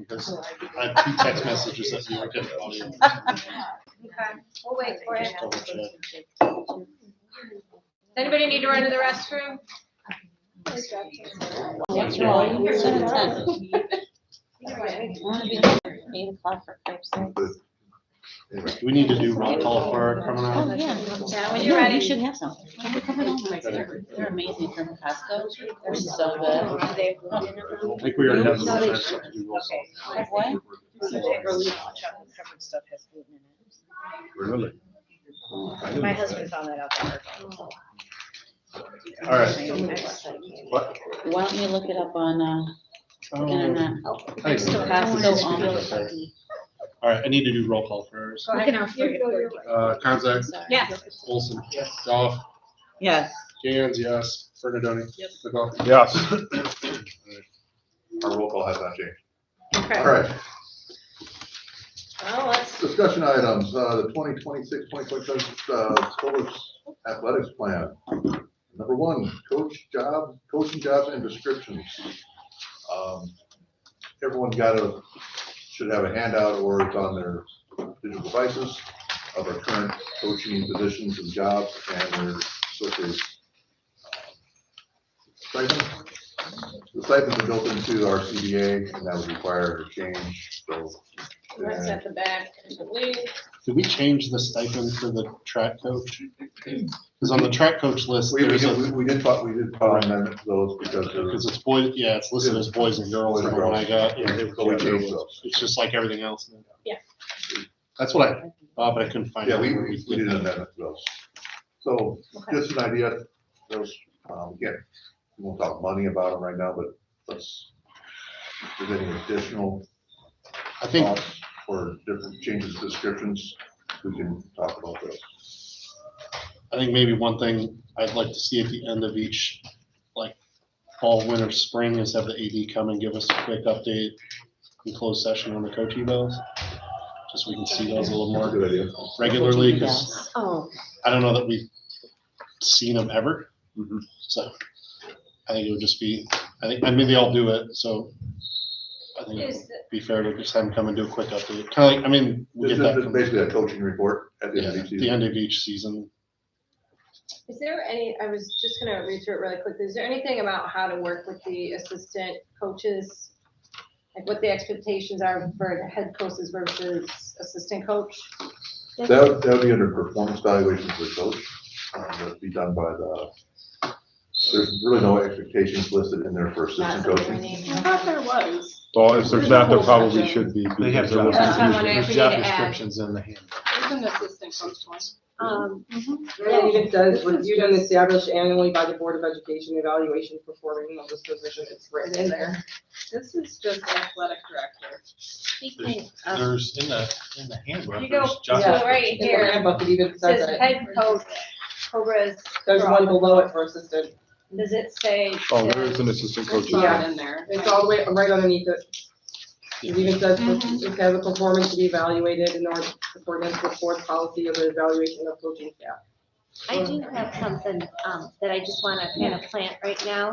Because I have 2 text messages that you are getting audio. Okay, we'll wait for it. Just double check. Does anybody need to run to the restroom? What's wrong? 7:10. 8 o'clock for Christ's sake. Do we need to do roll call for coming Oh, out? yeah. Yeah, when you're ready. You should have some. They're amazing from Costco. They're so good. I think we already have the time to do roll call. Like what? Stuff has gluten in Really? it. My husband found that out there. All right. What? Why don't you look it up on the Oh, internet? thanks. Costco. All right, I need to do roll call first. Go ahead. Konzak, Yes. Olson, Goff, Yes. Gans, yes. Bernadoni. Yes. McGough. Yes. Our roll call has not changed. Okay. All right, Well, let's, discussion items, the 2026-2027 Scholars Athletics Plan. Number 1, coaching jobs and descriptions. Everyone should have a handout or it's on their digital devices of our current coaching positions and jobs and their associated stipends. The stipends are built into our CBA and that would require a change, so. let's set the back. Did we change the stipend for the track coach? Because on the track coach list, We there's a, did talk amendment to those because it's boys, yeah, it's listed as boys and girls from what I got. Yeah, So we changed those. it's just like everything else. Yeah. That's what I thought, but I couldn't find it. Yeah, we did an amendment to those. So just an idea, those, again, we won't talk money about them right now, but let's, if there's any additional I think, thoughts or different changes, descriptions, we can talk about those. I think maybe one thing I'd like to see at the end of each, like, fall, winter, spring, is have the AD come and give us a quick update in closed session on the coach evals. Just so we can see those a little That's a more good idea. regularly, because Oh. I don't know that we've seen them ever. Mm-hmm. So I think it would just be, I mean, they all do it, so I think it would be fair to just have them come and do a quick update. Kind of like, I mean, we This get that is from basically a coaching report at the end of yeah, each the season. end of each season. Is there any, I was just gonna read through it really quickly. Is there anything about how to work with the assistant coaches? Like what the expectations are for head coaches versus assistant coach? That would be under performance evaluation for the coach. That'd be done by there's really no expectations listed in there for assistant coaching. I thought there was. Well, if there's not, there probably should be. They have because That's what I'm wondering if we need to add. descriptions in the hand. There's an assistant coach one. Yeah, it even says, reviewed and established annually by the Board of Education, evaluation performing of this position, it's written in there. This is just athletic director. Speaking of, There's in the handbook. you go, there's job so Yeah. right In the here, handbook, it even it says says it. head coach, Cobra's. There's one below it for assistant. Does it say? Oh, there is an assistant coach. It's not Yeah. in there. It's all the way, right underneath it. It even says, it has a performance to be evaluated in order to accordance with board policy of the evaluation of coaching staff. I do have something that I just want to kind of plant right now.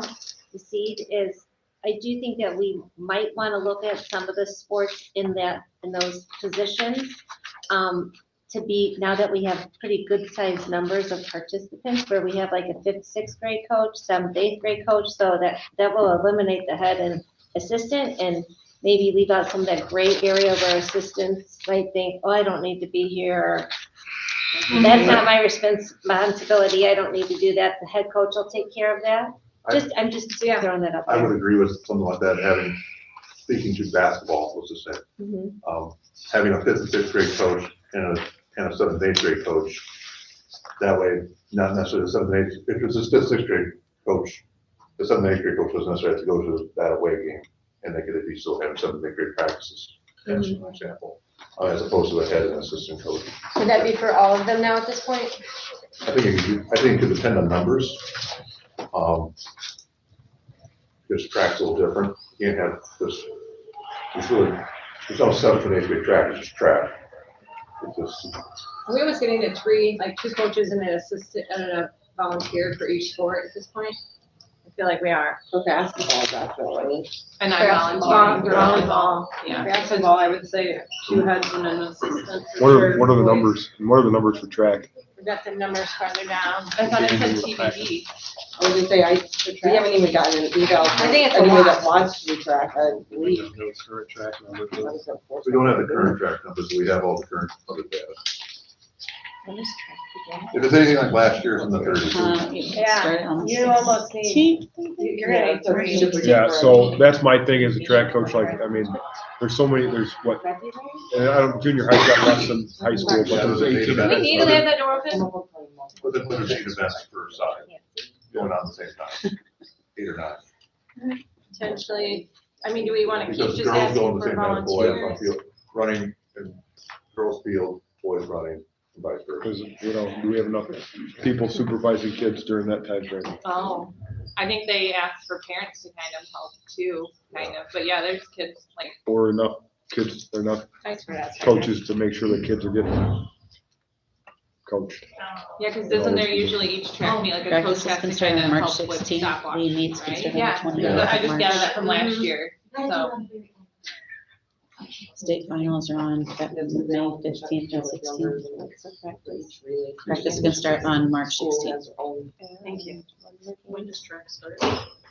The seed is, I do think that we might want to look at some of the sports in those positions. To be, now that we have pretty good sized numbers of participants, where we have like a 5th, 6th grade coach, 7th, 8th grade coach, so that will eliminate the head and assistant and maybe leave out some of that gray area where assistants might think, oh, I don't need to be here. That's not my responsibility. I don't need to do that. The head coach will take care of that. I'm just throwing that up I would there. agree with something like that, speaking to basketball, let's just say. Mhm. Having a 5th and 6th grade coach and a 7th, 8th grade coach. That way, not necessarily the 7th, 8th, if it's a 5th, 6th grade coach, the 7th, 8th grade coach doesn't necessarily have to go to that away game. And they could be still having 7th, 8th grade practices, as an example, as opposed to a head and assistant coach. Would that be for all of them now at this point? I think it could depend on numbers. Because track's a little different. You can't have this, there's no 7th and 8th grade track, it's just track. It's just, Are we almost getting to 2 coaches and an assistant and a volunteer for each sport at this point? feel like we are. For basketball, definitely. And I'm volunteering. Volleyball. Yeah, basketball, I would say 2 heads and an assistant. for What sure. are the Boys. numbers, what are the numbers for track? We've got the numbers farther down. I thought it said TBD. I was gonna say, we haven't even gotten an eval. I think it's a Anybody lot. that wants to do track, I believe. Track numbers. We don't have the current track numbers, we have all the current other data. What is track If it's anything like last year's in the thirties. again? Yeah, Start on the you almost need, 16th. you're gonna need 3. Yeah, so that's my thing as a track coach, like, I mean, there's so many, there's what, and I don't, junior high got less than high school, but there's 18 Do we need to have that door open? But then there's 8 events per side, going on at the same time, 8 or 9. Potentially, I mean, do we wanna keep Because just girls asking go in the for same time, boys on volunteers? field, running, and girls field, boys running, and vice versa. because, you know, do we have enough people supervising kids during that time frame? Oh, I think they asked for parents to kind of help too, kind of, but yeah, there's kids like, Or enough kids, or enough Thanks for asking. coaches to make sure the kids are getting coached? yeah, cause isn't there usually each track meet, like a coach Practices has can to start kind on of March help with 16th. stopwatch, The meets can right? start on Yeah, the 28th because I just of gathered March. that from last year, so. State finals are on May 15th and 16th. Practice can start on March 16th. Thank you. When does track start?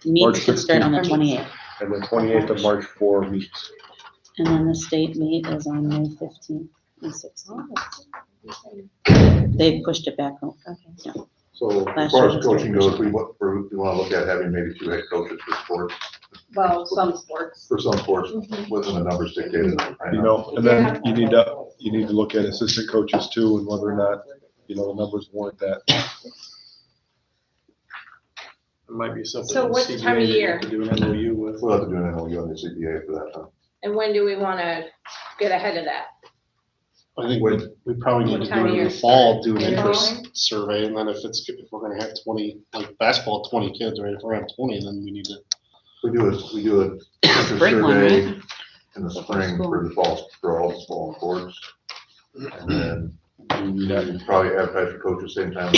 Meets March can start on the 16th. 28th. And then 28th of March for meets. And then the state meet is on May 15th and 16th. They pushed it back. So Last as far year as was coaching very goes, we want to look at having maybe 2 head coaches for sports, Well, some sports. for some sports, within the numbers dictated. I You know, and then you need to look at assistant coaches too, and whether or not, you know, the numbers warrant that. It might be something. So what CBA time of that you year? have to do an MOU with. We'll have to do an MOU on the CPA for that time. And when do we wanna get ahead of that? I think we probably need What to time do of it in year the fall, do an start? interest survey, and then if we're gonna have 20, like basketball, 20 kids, right? If we're gonna have 20, then we need to. We do a Spring one, survey right? in the spring for the fall, for all the fall sports. And then we probably advertise for coaches same time.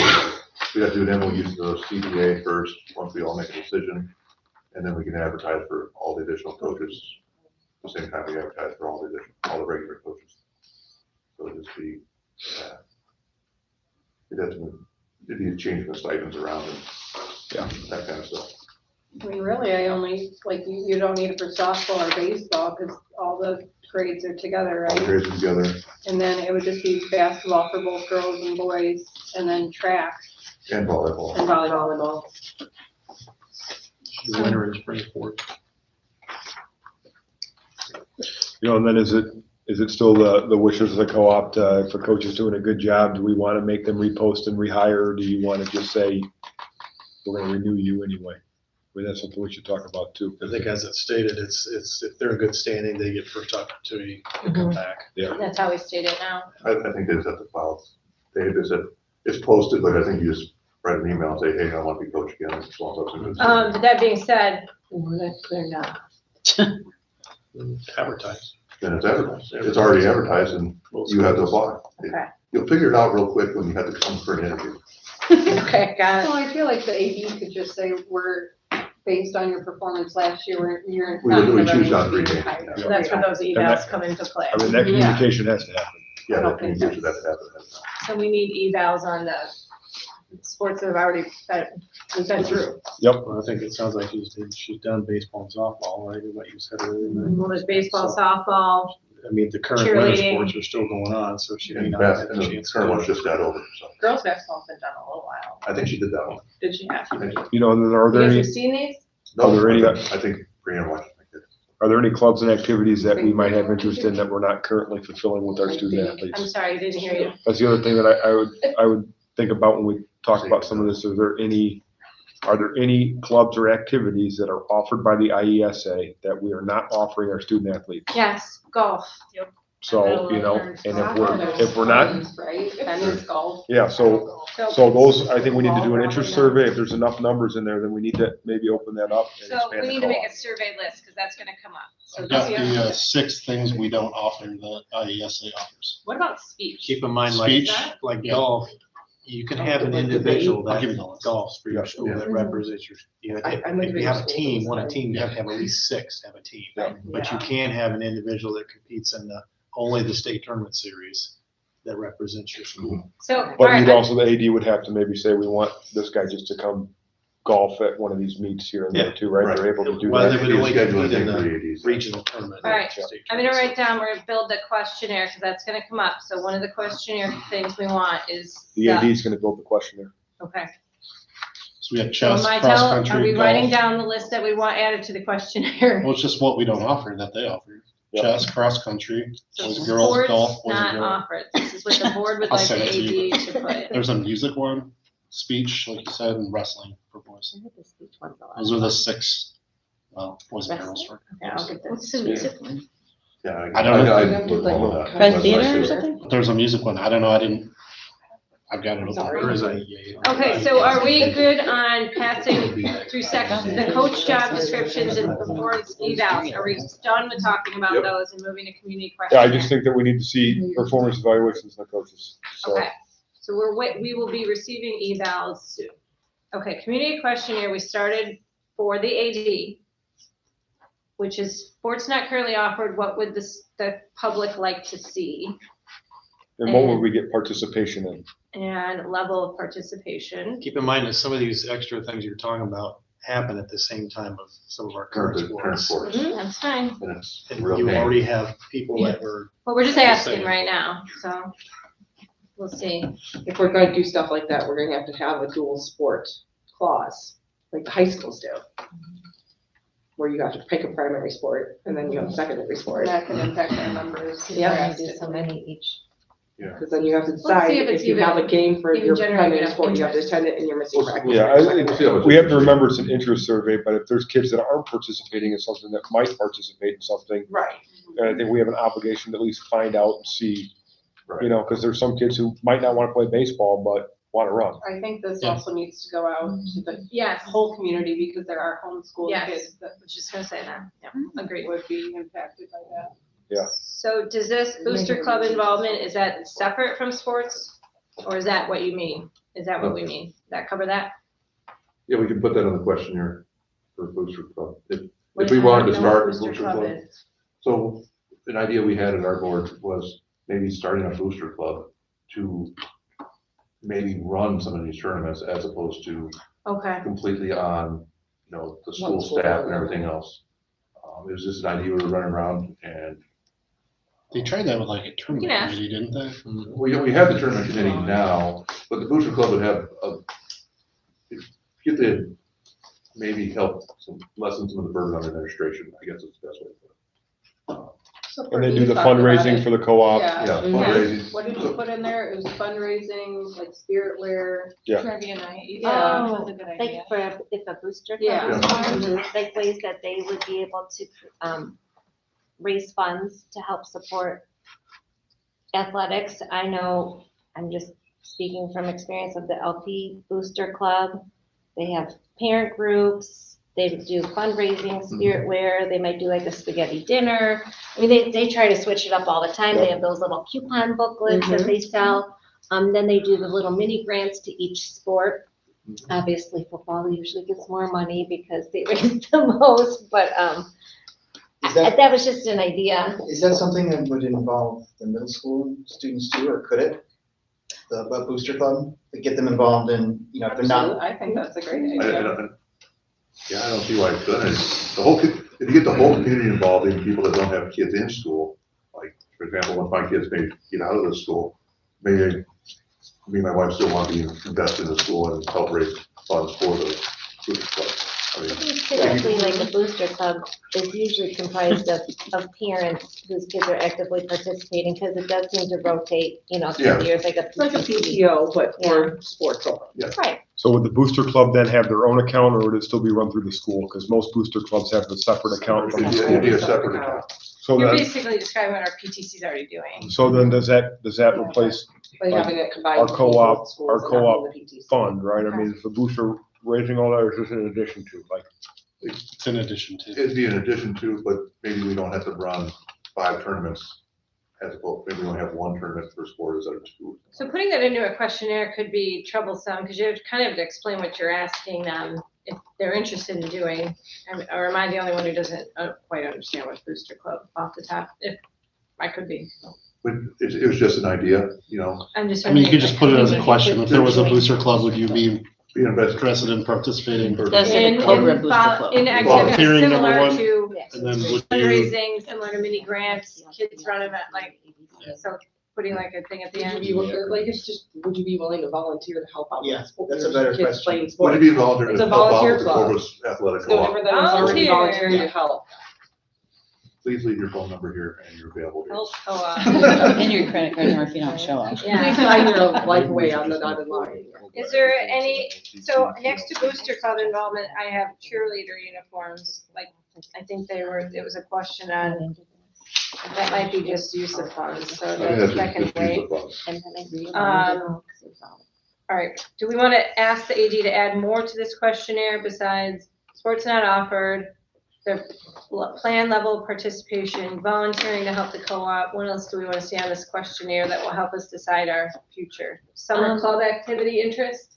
We have to do an MOU to the CBA first, once we all make a decision. And then we can advertise for all the additional coaches, the same time we advertise for all the regular coaches. So it'd just be, it'd be a change the stipends around and, that kind of stuff. I mean, really, I only, like, you don't need it for softball or baseball, because all the grades are together, All the right? grades together, And then it would just be basketball for both girls and boys, and then track and volleyball. and volleyball. The winter is spring sports. You know, and then is it still the wishes of the co-op, if a coach is doing a good job, do we want to make them repost and rehire, or do you want to just say, we're gonna renew you anyway? I mean, that's something we should talk about too. I think as it's stated, it's, if they're in good standing, they get first opportunity to come back. Yeah, That's how we state it now. I think they just have to file, they just said, it's posted, but I think you just write an email and say, hey, I want to be coach again. As long as it's in But that being said, they're not. Advertise. Then it's advertised. It's already advertised and you have to apply. Okay. You'll figure it out real quick when you have to come for an interview. Okay, got So it. I feel like the AD could just say, we're, based on your performance last year, you're. We not would gonna choose not be to retain. hired. So that's where those that- evals come into play. I mean, that communication has to happen. Yeah, I don't that think communication, that's happened. So we need evals on the sports that have already, that we've been through. Well, I think it sounds like she's done baseball and softball, right? What you said earlier. Well, there's baseball, softball, I mean, the current winter Cheerleading. sports are still going on, so she may And not have Beth, the and the chance. current one's just got over, so girls basketball's been done a little while. I think she did that one. Did she have? You know, and then are You there guys any, have seen these? No, Are there any- I think Brianna watched it. are there any clubs and activities that we might have interest in that we're not currently fulfilling with our student athletes? I'm sorry, I didn't hear you. That's the other thing that I would think about when we talk about some of this. Are there any clubs or activities that are offered by the IESA that we are not offering our student athletes? Yes, golf. So, you know, and if we're not, Right, tennis, golf. yeah, so those, I think we need to do an interest survey. If there's enough numbers in there, then we need to maybe open that up and So expand we the need to make co-op. a survey list, because that's gonna come up. So I've got this the 6 things we don't offer that IESA offers. What about speech? Keep in mind, Speech? like golf, You can have an individual I'll that give you the list. golfs for your school Yeah. that represents your, you know, I'm with if you you. have a team, one team, you have to have at least 6 to have a team. But you can have an individual that competes in only the state tournament series that represents your school. So, all But right, you'd also, the AD would have to maybe say, we want this guy just to come golf at one of these meets here and there too, right? They're able to do Well, that. they would only Scheduling compete in thing for the the ADs. regional tournament. All right. state I'm gonna tournament write down, we're gonna build a questionnaire, because that's gonna come up. So one of the questionnaire things we want is. The AD is gonna build the questionnaire. Okay. So we have So chess, am I cross are country, we writing golf. down the list that we want added to the questionnaire? Well, it's just what we don't offer that they offer. Yep. Chess, cross country, So boys and girls, sports golf, boys not and girls. offered. This is what the board would I'll like the send it to you. AD to put. There's a music one, speech, like you said, and wrestling for boys. Those are the 6, boys and girls. for Okay, I'll get What's this. the music one? Yeah. I don't know. I You have to, would like, follow that. Fred That's Theater my or favorite. something? There's a music one. I don't know. I've got it open. Sorry. There is a, Okay, so are we good on passing through sections, the coach job descriptions and performance evals? Are we done with talking about Yep. those and moving to community Yeah, I questionnaire? just think that we need to see performance evaluations of the coaches. So Okay, so we will be receiving evals soon. Okay, community questionnaire, we started for the AD, which is sports not currently offered, what would the public like to see? and what would we get participation in? And level of participation. keep in mind that some of these extra things you're talking about happen at the same time of some of our current Current sports. sports. That's fine. And it's And real you pain. already have people that were, Well, we're just Just asking saying. right now, so we'll see. If we're gonna do stuff like that, we're gonna have to have a dual sport clause, like the high schools do. Where you have to pick a primary sport and then you have a secondary sport. That can impact our numbers. Yeah. Do so many each. Because then you have to Let's decide see if it's if you have a game for even your generating primary enough sport, you have to interest. attend it and you're missing practice. Yeah, We'll see how much we have to interest remember it's an interest survey, but if there's kids that aren't participating in something that might participate in something, Right. and I think we have an obligation to at least find out and see, Right. you know, because there's some kids who might not want to play baseball, but want to run. I think this Yeah. also needs to go out to the Yes, whole community because there are homeschooled Yes. kids that I was just gonna say that, yeah, agreed. would be impacted by that. So does this booster club involvement, is that separate from sports? Or is that what you mean? Is that what we mean? Does that cover that? Yeah, we can put that on the questionnaire for booster club. What If we is- wanted to I don't know start what a booster club. is. So an idea we had at our board was maybe starting a booster club to maybe run some of these tournaments as opposed to Okay, completely on, you know, the school One school staff and program. everything else. It was just an idea we were running around and They tried that with like a tournament ask. committee, didn't they? we have the tournament committee now, but the booster club would have get the, maybe help lessen some of the burden on administration, I guess is the best way to put it. So And they for do the talk about fundraising it, for the co-op. Yeah. Yeah, fundraising. What did you put in there? It was fundraising, like spirit wear. Yeah. Trivia night. Oh, That's a good like idea. for, if a booster Yeah. club is formed, like ways that they would be able to, raise funds to help support athletics. I know, I'm just speaking from experience of the LP Booster Club. They have parent groups, they do fundraising, spirit wear, they might do like a spaghetti dinner. I mean, they try to switch it up all the time. They have those little coupon booklets that they sell. Then they do the little mini grants to each sport. Obviously, football usually gets more money because they raise the most, but, Is that, that was just an idea. is that something that would involve the middle school students too, or could it? The booster club, to get them involved in, you know, if they're not, I think that's a great I idea. don't, yeah, I don't see why it couldn't. The whole, if you get the whole community involved, even people that don't have kids in school, like, for example, once my kids may get out of the school, maybe me and my wife still want to be invested in the school and help raise funds for the booster club. I mean, Typically, like a booster club is usually comprised of parents whose kids are actively participating, because it does seem to rotate, you know, Yeah. through years, like a It's like a PTC. PTO, but for sports. Right, So would the booster club then have their own account, or would it still be run through the school? Because most booster clubs have a separate account from the it'd be school. a separate account. So You're then, basically describing what our PTC is already doing. so then does that replace By having it combined. our with co-op, both schools our and not co-op with the PTC. fund, right? I mean, is the booster raising all that, or is this in addition to, like? It's in addition to. It'd be in addition to, but maybe we don't have to run 5 tournaments as opposed, maybe we only have one tournament per sport instead of two. So putting that into a questionnaire could be troublesome, because you have to kind of explain what you're asking them, if they're interested in doing. Or am I the only one who doesn't quite understand what Booster Club off the top? If I could be. But it was just an idea, you know, I'm just. I mean, you could just put it as a thinking question. If there was a booster club, would you be being invested. interested in participating? That's In, a Cobra in, Booster Club. in activities Volunteering, number similar one. to And then would you, fundraising, similar to mini grants, kids run event, like, so putting like a thing at the end. Like, it's just, would you be willing to volunteer to help out? with Yeah, sport- that's a your better kids question. playing Would sports? you be volunteering It's to a help out volunteer with the club. Cobra's athletic It's no co-op? different than us already Volunteer. volunteering to help. Please leave your phone number here and you're available here. Health co-op. And your credit card number if you don't show up. Please Yeah. sign your life away on the dotted line. Is there any, so next to Booster Club involvement, I have cheerleader uniforms, like, I think it was a question on, that might be just use of funds, so I think that's that can just wait. use of funds. And then All right, do we want to ask the AD to add more to this questionnaire besides sports not offered, their plan level participation, volunteering to help the co-op? What else do we want to see on this questionnaire that will help us decide our future? Summer club activity interest?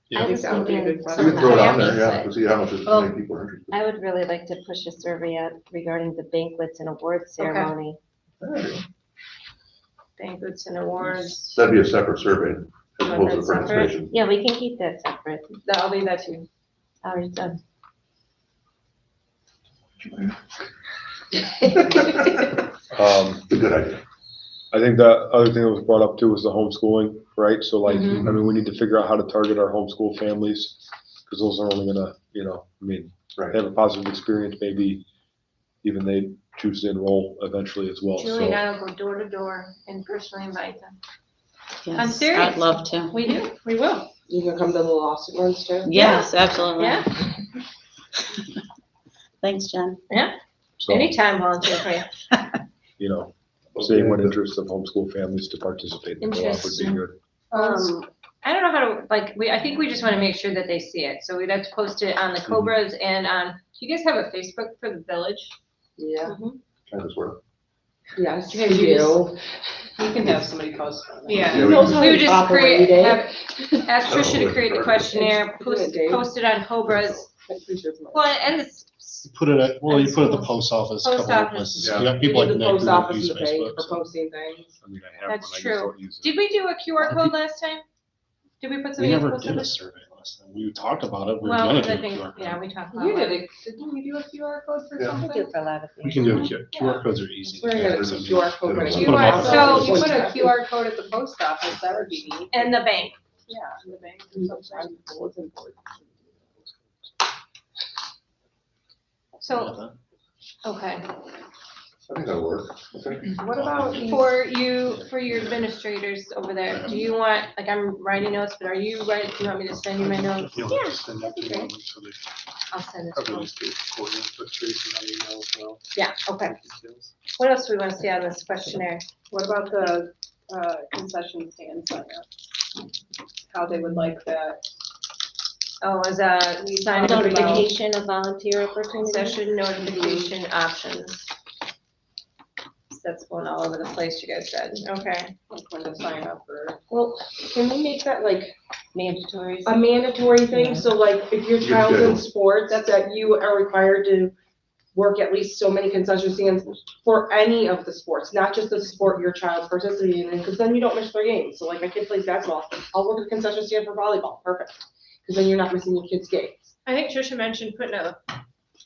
Yeah. I think that would be a good You question. can throw it on there, yeah, to see how much many people are interested. I would really like to push a survey out regarding the banquets and awards ceremony. There you go. Banquets and awards. That'd be a separate survey as Want opposed to that the separate? participation. Yeah, we can keep that separate. I'll leave that to you. It's a good idea. I think the other thing that was brought up too was the homeschooling, right? So like, Mhm. I mean, we need to figure out how to target our homeschool families, because those are only gonna, I mean, Right. they have a positive experience, maybe even they choose to enroll eventually as well, Julie and so. I will go door to door and personally invite them. Yes, serious. I'd love to. We do, we will. You can come to the Lostant ones too? Yes, absolutely. Yeah, Thanks, Jen. so, anytime volunteer for you. Seeing what interests of homeschool families to participate in the co-op would be Interesting. good. I don't know how to, I think we just want to make sure that they see it. So we'd have to post it on the Cobras and on, do you guys have a Facebook for the village? Yeah. Kind of sort of. Yes, You guys we use- do. You can have somebody post on that. Yeah. Yeah, Who knows how We to would just operate create, it? ask Tricia to create the questionnaire, Do it, Dave. post it on Cobras. I'm pretty sure it's mine. Well, and it's, Put it at, well, you put it at the post office, a Post couple of office. places. Yeah. You got We people need like the Nick post who don't office use to pay Facebook. for so- posting things. I mean, I have That's one, I just true. don't use it. did we do a QR code last time? Did we put We something in the never post did a office? survey last time. We talked about it. We were Well, gonna I do a think, QR yeah, code. we talked about You it. did it, didn't we do a QR code for Yeah. We something? do for a lot of We things. can do a QR codes are easy. We're to gonna get. do a QR code. Put for them you. up on So Facebook. you put a QR code at the post office, that would be neat. And the bank. Yeah, in the bank. So, okay. I think that'll work. Okay. What about For your administrators over there, do you want, I'm writing notes, but are you writing, do you want me to send you my notes? You'll Yeah. send that to them, so they I'll send it to probably you. just do Quorum, put Tracy on email as well. Yeah, okay. What else do we want to see on this questionnaire? What about the concession stand sign up? How they would like that. Oh, as a sign up about Notification of volunteer opportunities. session notification options. That's going all over the place, you guys said, okay. Like when to sign up or. Well, can we make that like Mandatory. a mandatory thing? So like if your Good child's in schedule. sports, that you are required to work at least so many concession stands for any of the sports, not just the sport your child's participating in, because then you don't miss their games. So like my kid plays basketball, I'll work a concession stand for volleyball, perfect. Because then you're not missing your kid's games. I think Tricia mentioned putting a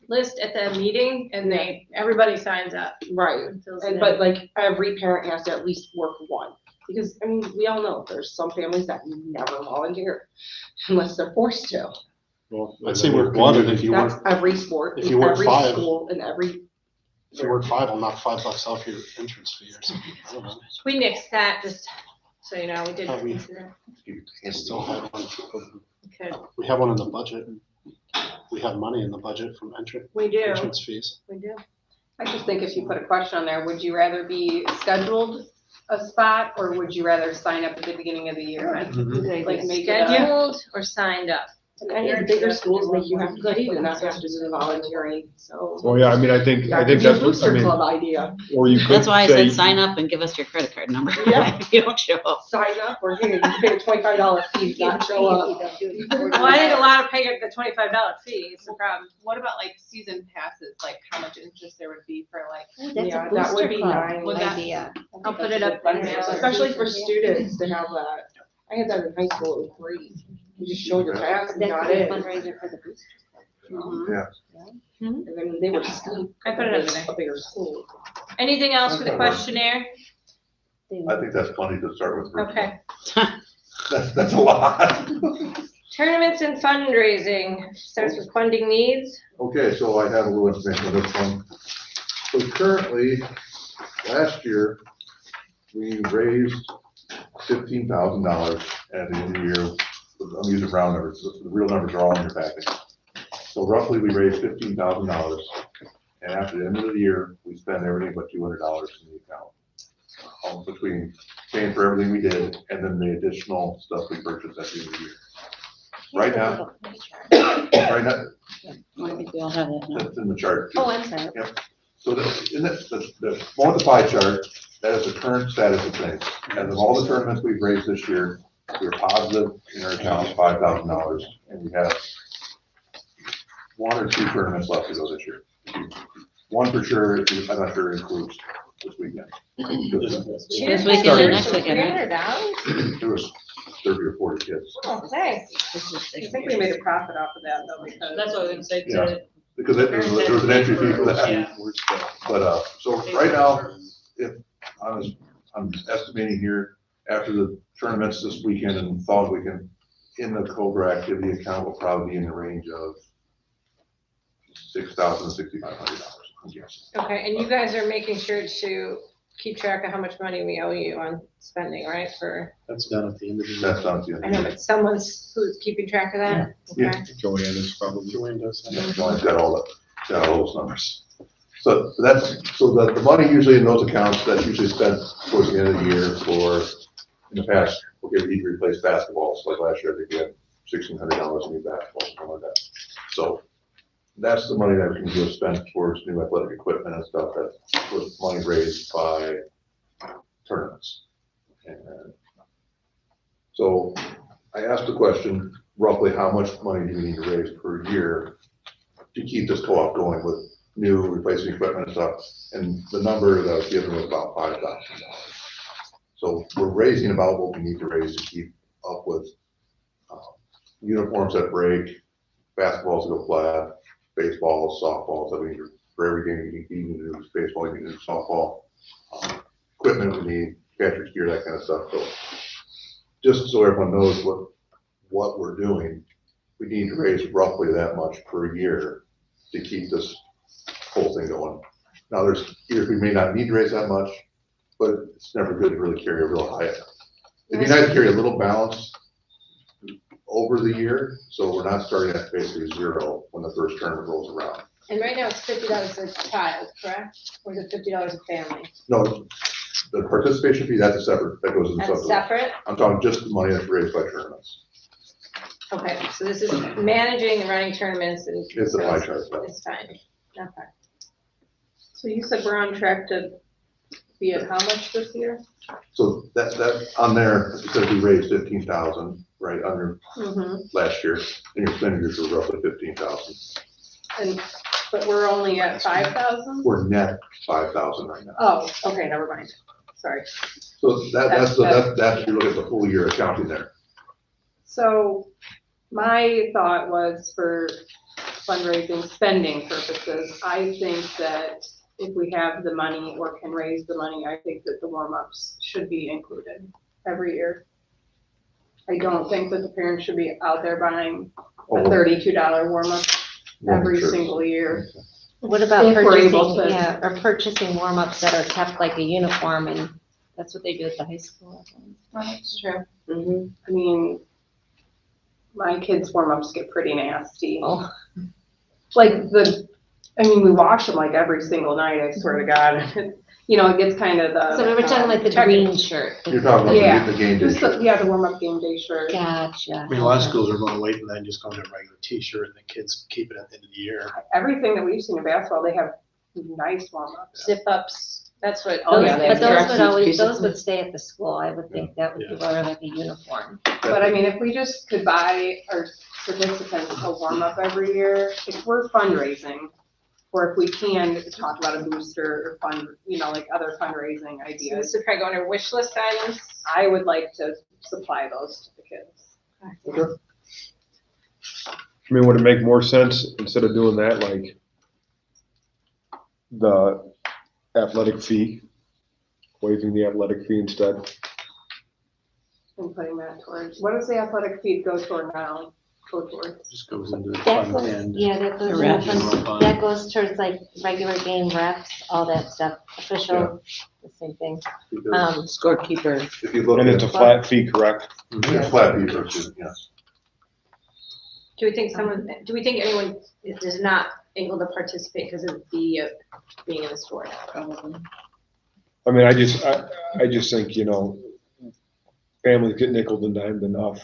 list at the meeting and everybody signs up. Right. and fills it in. But like every parent has to at least work one. Because I mean, we all know there's some families that never volunteer unless they're forced to. Well, I'd say work one, and if you That's work, every sport, if you work every 5. school, and every. if you work 5, I'll knock $5 off your entrance fee or something. I don't know. We nixed that, just so you know, we did. Oh, we- consider- I still have one. Okay, We have one in the budget. We have money in the budget from we do, entrance fees. we do. I just think if you put a question on there, would you rather be scheduled a spot or would you rather sign up at the beginning of the year? Mhm. Like make it a Scheduled or signed up? And any of the bigger schools make you have to pay to not have to do the volunteering, so. Well, yeah, I mean, I think That could be a that's what, I booster mean, club idea. or you could That's why I say, said sign up and give us your credit card number Yeah. if you don't show up. Sign up or hey, you pay a $25 fee, to not show up. Well, I think a lot of pay the $25 fee is the problem. What about like season passes, like how much interest there would be for like, That's Yeah, a that would booster be club nice. Would that- idea. I'll put it up in there. Especially for students to have that. I had that in high school, it was great. You just showed your pass and That got could be a in. fundraiser for the booster. Yeah. And then they were steep. I put it up there. A bigger school. anything else for the questionnaire? I think that's plenty to start with. Okay. That's a lot. Tournaments and fundraising, starts with funding needs. Okay, so I have a little information on this one. So currently, last year, we raised $15,000 at the end of the year. I'm using round numbers, the real numbers are all in your package. So roughly, we raised $15,000, and after the end of the year, we spent everything but $200 in the account. Between paying for everything we did, and then the additional stuff we purchased at the end of the year. Right now, I think we all have that now. that's in the chart. Oh, I'm sorry. So the on the pie chart, that is the current status of things. As of all the tournaments we've raised this year, we're positive in our account, $5,000, and we have 1 or 2 tournaments left to go this year. One for sure, I'm not sure includes this weekend. This weekend and next weekend, right? $300? There was 30 or 40 kids. Oh, thanks. This is I 6 think we made a profit off of that though, because. That's what I was gonna say Yeah. too. Because there was an entry fee for that. Yeah. But, so right now, if I'm estimating here, after the tournaments this weekend and fall weekend, in the Cobra activity account will probably be in the range of $6,000 to $6,500, I'm guessing. Okay, and you guys are making sure to keep track of how much money we owe you on spending, right, for, That's done at the end of the year. That's not the end. I know, but someone's who's keeping track of that? Yeah. Okay. Joanne is probably. Joanne does. Yeah, John's got all those numbers. So the money usually in those accounts, that's usually spent towards the end of the year for, in the past, okay, we need to replace basketballs, like last year, I think we had $1,600 in new basketballs, something like that. So that's the money that we can just spend towards new athletic equipment and stuff, that was money raised by tournaments. And so I asked the question, roughly how much money do we need to raise per year to keep this co-op going with new replacing equipment and stuff? And the number that I was given was about $5,000. So we're raising about what we need to raise to keep up with uniforms that break, basketballs that go flat, baseballs, softballs that we need for every game. You need to do baseball, you need to do softball, equipment we need, catcher's gear, that kind of stuff. So just so everyone knows what we're doing, we need to raise roughly that much per year to keep this whole thing going. Now, there's years we may not need to raise that much, but it's never good to really carry a real high. It'd be nice to carry a little balance over the year, so we're not starting at basically zero when the first tournament rolls around. And right now it's $50 a child, correct? Or is it $50 a family? No, the participation fee, that's a separate, that goes in the That's subdivision. separate? I'm talking just the money that's raised by tournaments. Okay, so this is managing and running tournaments and. It's a pie chart. It's fine, okay. So you said we're on track to be at how much this year? So that on there, it says we raised 15,000, right, under last year, and your expenditures were roughly 15,000. And, but we're only at 5,000? We're net 5,000 right now. Oh, okay, never mind. Sorry. So that's if you look at the full year accounting there. So my thought was for fundraising, spending purposes, I think that if we have the money or can raise the money, I think that the warm-ups should be included every year. I don't think that the parents should be out there buying a $32 warm-up every single year. What about If we're able purchasing, to- yeah, or purchasing warm-ups that are kept like a uniform, and that's what they do at the high school. I think. That's true. I mean, my kids' warm-ups get pretty nasty. Oh. Like the I mean, we wash them like every single night, I swear to God. You know, it gets kind of the. So we were talking like the green shirt. You're talking about Yeah. the game day Just the- shirt. Yeah, the warm-up game day shirt. Gotcha. I mean, a lot of schools are going away from that and just going to a regular t-shirt and the kids keep it at the end of the year. Everything that we've seen in basketball, they have nice warm-ups. Zip ups, that's what. Oh, Those- yeah, But that's those would always, basically. those would stay at the school. I would think that would be more like a uniform. But I mean, if we just could buy our participants a warm-up every year, if we're fundraising, or if we can talk about a booster or fund, you know, like other fundraising So ideas, this would probably go under wish list items. I would like to supply those to the kids. I mean, would it make more sense instead of doing that, like the athletic fee, waiving the athletic fee instead? And putting that towards, what does the athletic feed go toward now? Go towards? Just goes into the That fund goes, and yeah, that goes, The refs. general fund. that goes towards like regular game refs, all that stuff, official, the same thing. Because Scorekeeper. if you look And at it's a flat fee, correct? it's flat fee for a student, yes. Do we think anyone is not able to participate because of the, being in the sport? Probably. I mean, I just think, you know, families get nickel and dimed enough,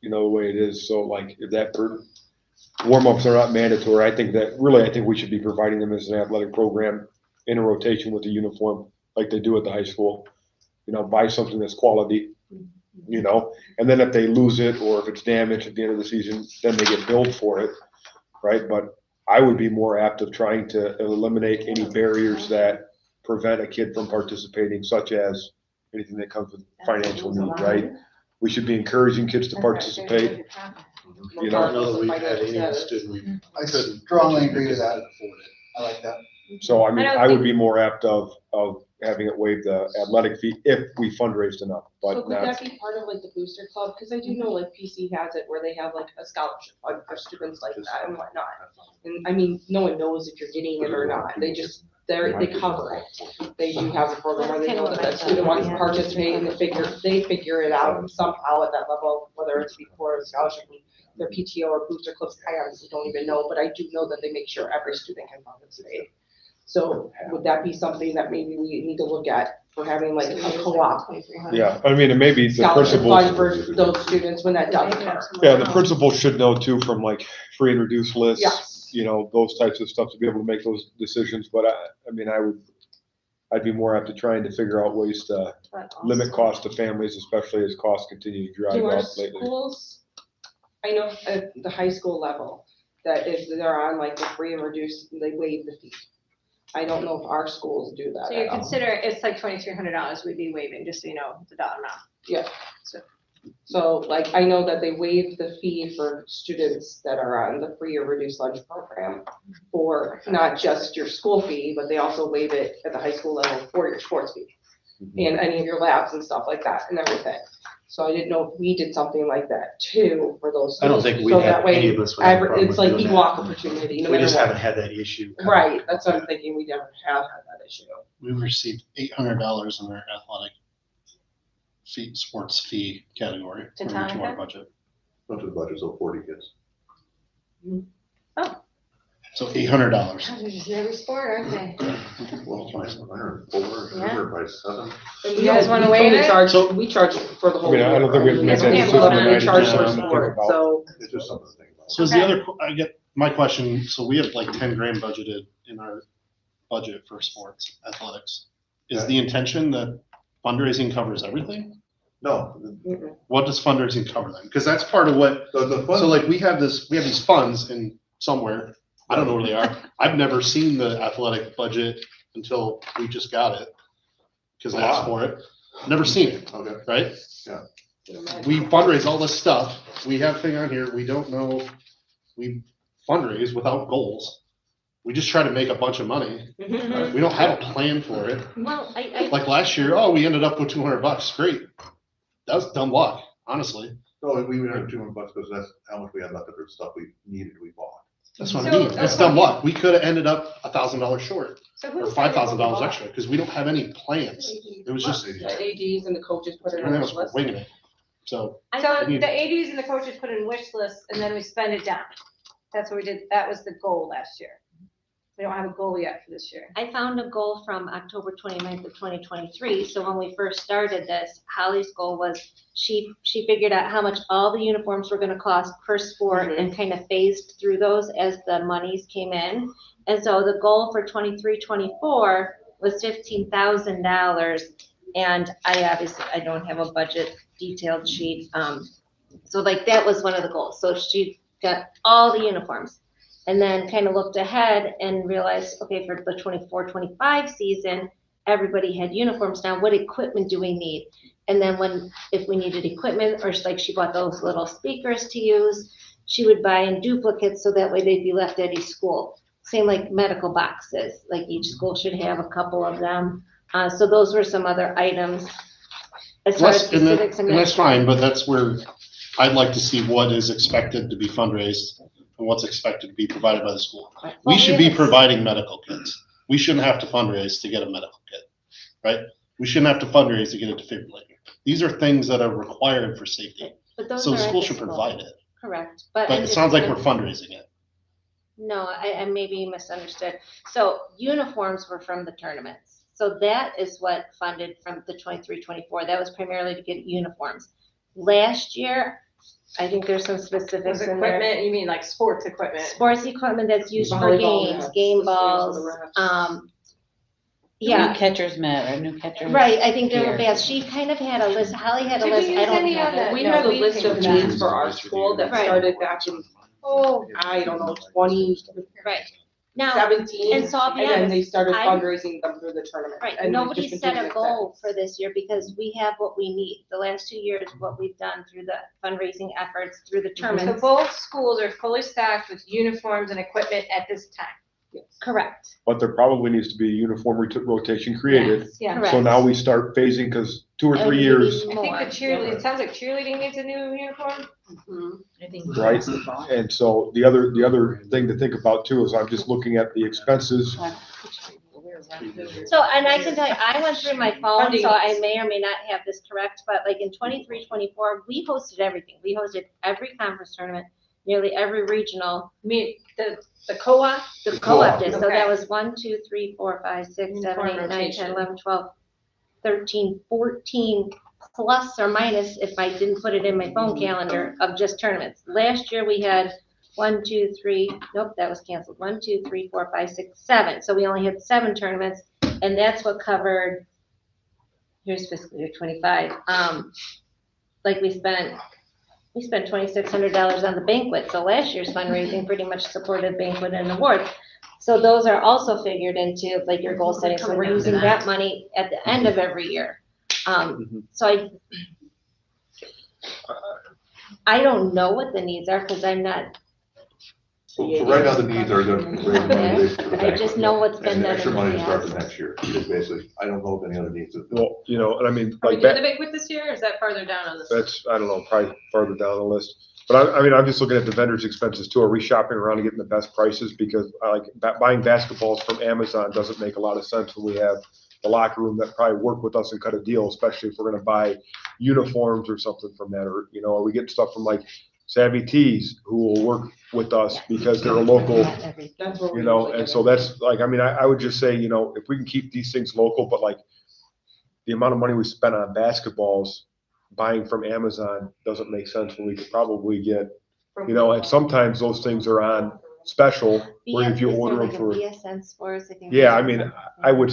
you know, the way it is. So like if that warm-ups are not mandatory, I think we should be providing them as an athletic program in a rotation with the uniform like they do at the high school. You know, buy something that's quality, you know, and then if they lose it or if it's damaged at the end of the season, then they get billed for it, right? But I would be more apt of trying to eliminate any barriers that prevent a kid from participating, such as anything that comes with financial need, right? We should be encouraging kids to participate, you I know? don't know that we've had any student we I couldn't. strongly agree with because that. they couldn't afford it. I like that. So I mean, I don't I would think- be more apt of having it waive the athletic fee if we fundraised enough, So but could that not. be part of like the booster club? Cause I do know like PC has it where they have like a scholarship fund for students like that and whatnot. And I mean, no one knows if you're getting it or not. They just, they cover it. They do have a program where they know that that student wants to participate and they figure it out somehow at that level, whether it's before a scholarship, their PTO or booster clubs, I honestly don't even know, but I do know that they make sure every student can participate. So would that be something that maybe we need to look at for having like a co-op? Yeah, I mean, and maybe the Scholarship fund principals, for those students when that does occur. yeah, the principals should know too from like free and reduced lists, Yes. you know, those types of stuff to be able to make those decisions. But I mean, I'd be more apt to trying to figure out ways to limit costs to families, especially as costs continue to drive Do our up lately. schools, I know at the high school level, that if they're on like the free and reduced, they waive the fee. I don't know if our schools do that So you at all. consider it's like $2,300 we'd be waiving, just so you know the dollar amount. Yeah. So like, I know that they waive the fee for students that are on the free or reduced lunch program for not just your school fee, but they also waive it at the high school level for your sports fee. And any of your labs and stuff like that and everything. So I didn't know if we did something like that too for those. I don't students. think we So had, that way any of us would have a problem It's with like doing equal that. opportunity, no We matter just what. haven't had that issue. come up. Right, that's what I'm thinking, we never have had that issue. We've received $800 in our athletic fee, sports fee category In from our Tonica? budget. Up to the budget, so 40 kids. So $800. They're just in every sport, aren't they? Well, twice, 104, Yeah. by 7. And You guys wanna we waive only it? charge, So- we charge for the I whole mean, year. I don't think we have to make that Yeah, decision well, tonight. We charge it's for just something to think sport, about. so. It's just something to think about. So is the other, I get, my question, so we have like 10 grand budgeted in our budget for sports athletics. Is the intention that fundraising covers everything? No, What does fundraising cover then? Because that's part of what, the so fund, like we have these funds in somewhere, I don't know where they are. I've never seen the athletic budget until we just got it. Because I asked for it. Never seen it, okay, right? Yeah. We fundraise all this stuff. We have thing on here. We don't know, we fundraise without goals. We just try to make a bunch of money. Mhm. We don't have a plan for it. Well, I, Like last year, oh, we ended up with $200. Great. That was dumb luck, honestly. so we would have $200 because that's how much we had left of the stuff we needed, we bought. That's what I So, mean. That's dumb luck. We could have ended up $1,000 short So or who's $5,000 extra because we don't have any plans. It was just, The ADs and the coaches put it on everything the was list. winging it. So, So need- the ADs and the coaches put in wish lists and then we spend it down. That's what we did. That was the goal last year. We don't have a goal yet for this year. I found a goal from October 29th of 2023. So when we first started this, Holly's goal was she figured out how much all the uniforms were gonna cost per sport and kind of phased through those as the monies came in. And so the goal for 23-24 was $15,000. And I don't have a budget detailed sheet. So like that was one of the goals. So she got all the uniforms. And then kind of looked ahead and realized, okay, for the 24-25 season, everybody had uniforms. Now, what equipment do we need? And then if we needed equipment, or like she bought those little speakers to use, she would buy in duplicates so that way they'd be left at each school. Same like medical boxes, like each school should have a couple of them. So those were some other items. As far as specifics, And that's fine, but that's where I'd like to see what is expected to be fundraised and what's expected to be provided by the school. We should be providing medical kits. We shouldn't have to fundraise to get a medical kit, right? We shouldn't have to fundraise to get a defibrillator. These are things that are required for safety. But those So the are at school should provide it, Correct. but it sounds like we're fundraising it. No, I maybe misunderstood. So uniforms were from the tournaments. So that is what funded from the 23-24. That was primarily to get uniforms. Last year, I think there's some specifics Was in there. equipment, you mean like sports equipment? Sports equipment that's used for Volleyball games, nets, game the balls, refs. yeah, New catcher's mitt or new catcher's. right, I think there were gear. bats. She kind of had a list, Holly had a Did we list, I use don't any have of it. the- We No, had a we list came of with needs that. for our school that Right. started back in, I don't know, 2017. Right. Now, and so I'll be And then they honest, started I- fundraising them through the tournament. right, and we've nobody just been set taking a it goal since. for this year because we have what we need. The last 2 years, what we've done through the fundraising efforts, through the So tournaments. both schools are fully staffed with uniforms and equipment at this time. Correct. But there probably needs to be uniform rotation created. Yeah. Correct. So now we start phasing, because 2 or And 3 we years, need I think more. the cheerleading, it sounds like cheerleading needs a new uniform. I think. right? And so the other thing to think about too is I'm just looking at the expenses. So, and I can tell you, I went through my phone, Funding. so I may or may not have this correct, but like in 23-24, we hosted everything. We hosted every conference tournament, nearly every regional, I mean, the co-op, the The co-op co-op, did. So okay. that was 1, 2, 3, 4, 5, 6, 7, Uniform 8, 9, 10, rotation. 11, 12, 13, 14, plus or minus, if I didn't put it in my phone calendar, of just tournaments. Last year, we had 1, 2, 3, nope, that was canceled. 1, 2, 3, 4, 5, 6, 7. So we only had 7 tournaments, and that's what covered, here's fiscal year 25. Like we spent $2,600 on the banquet. So last year's fundraising pretty much supported banquet and awards. So those are also figured into like your goal setting. So we're using that money at the end of every year. So I don't know what the needs are because I'm not, So right now, the needs are the. I just know what's been And the done extra in the money to start past. the next year, is basically, I don't know if any other needs. Well, and I mean, Are we like doing the that, banquet this year, or is that farther down on the? that's, I don't know, probably farther down the list. But I mean, I'm just looking at the vendors' expenses too. Are we shopping around and getting the best prices? Because buying basketballs from Amazon doesn't make a lot of sense when we have the locker room that probably work with us and cut a deal, especially if we're gonna buy uniforms or something from that, or, are we getting stuff from like Savvy Tees who will work with us because they're a local, That's what we and so that's like, I mean, I would just say, if we can keep these things local, but like the amount of money we spent on basketballs, buying from Amazon doesn't make sense when we could probably get, and sometimes those things are on special, where if you order them for. BSN scores, I think. Yeah, I mean, I would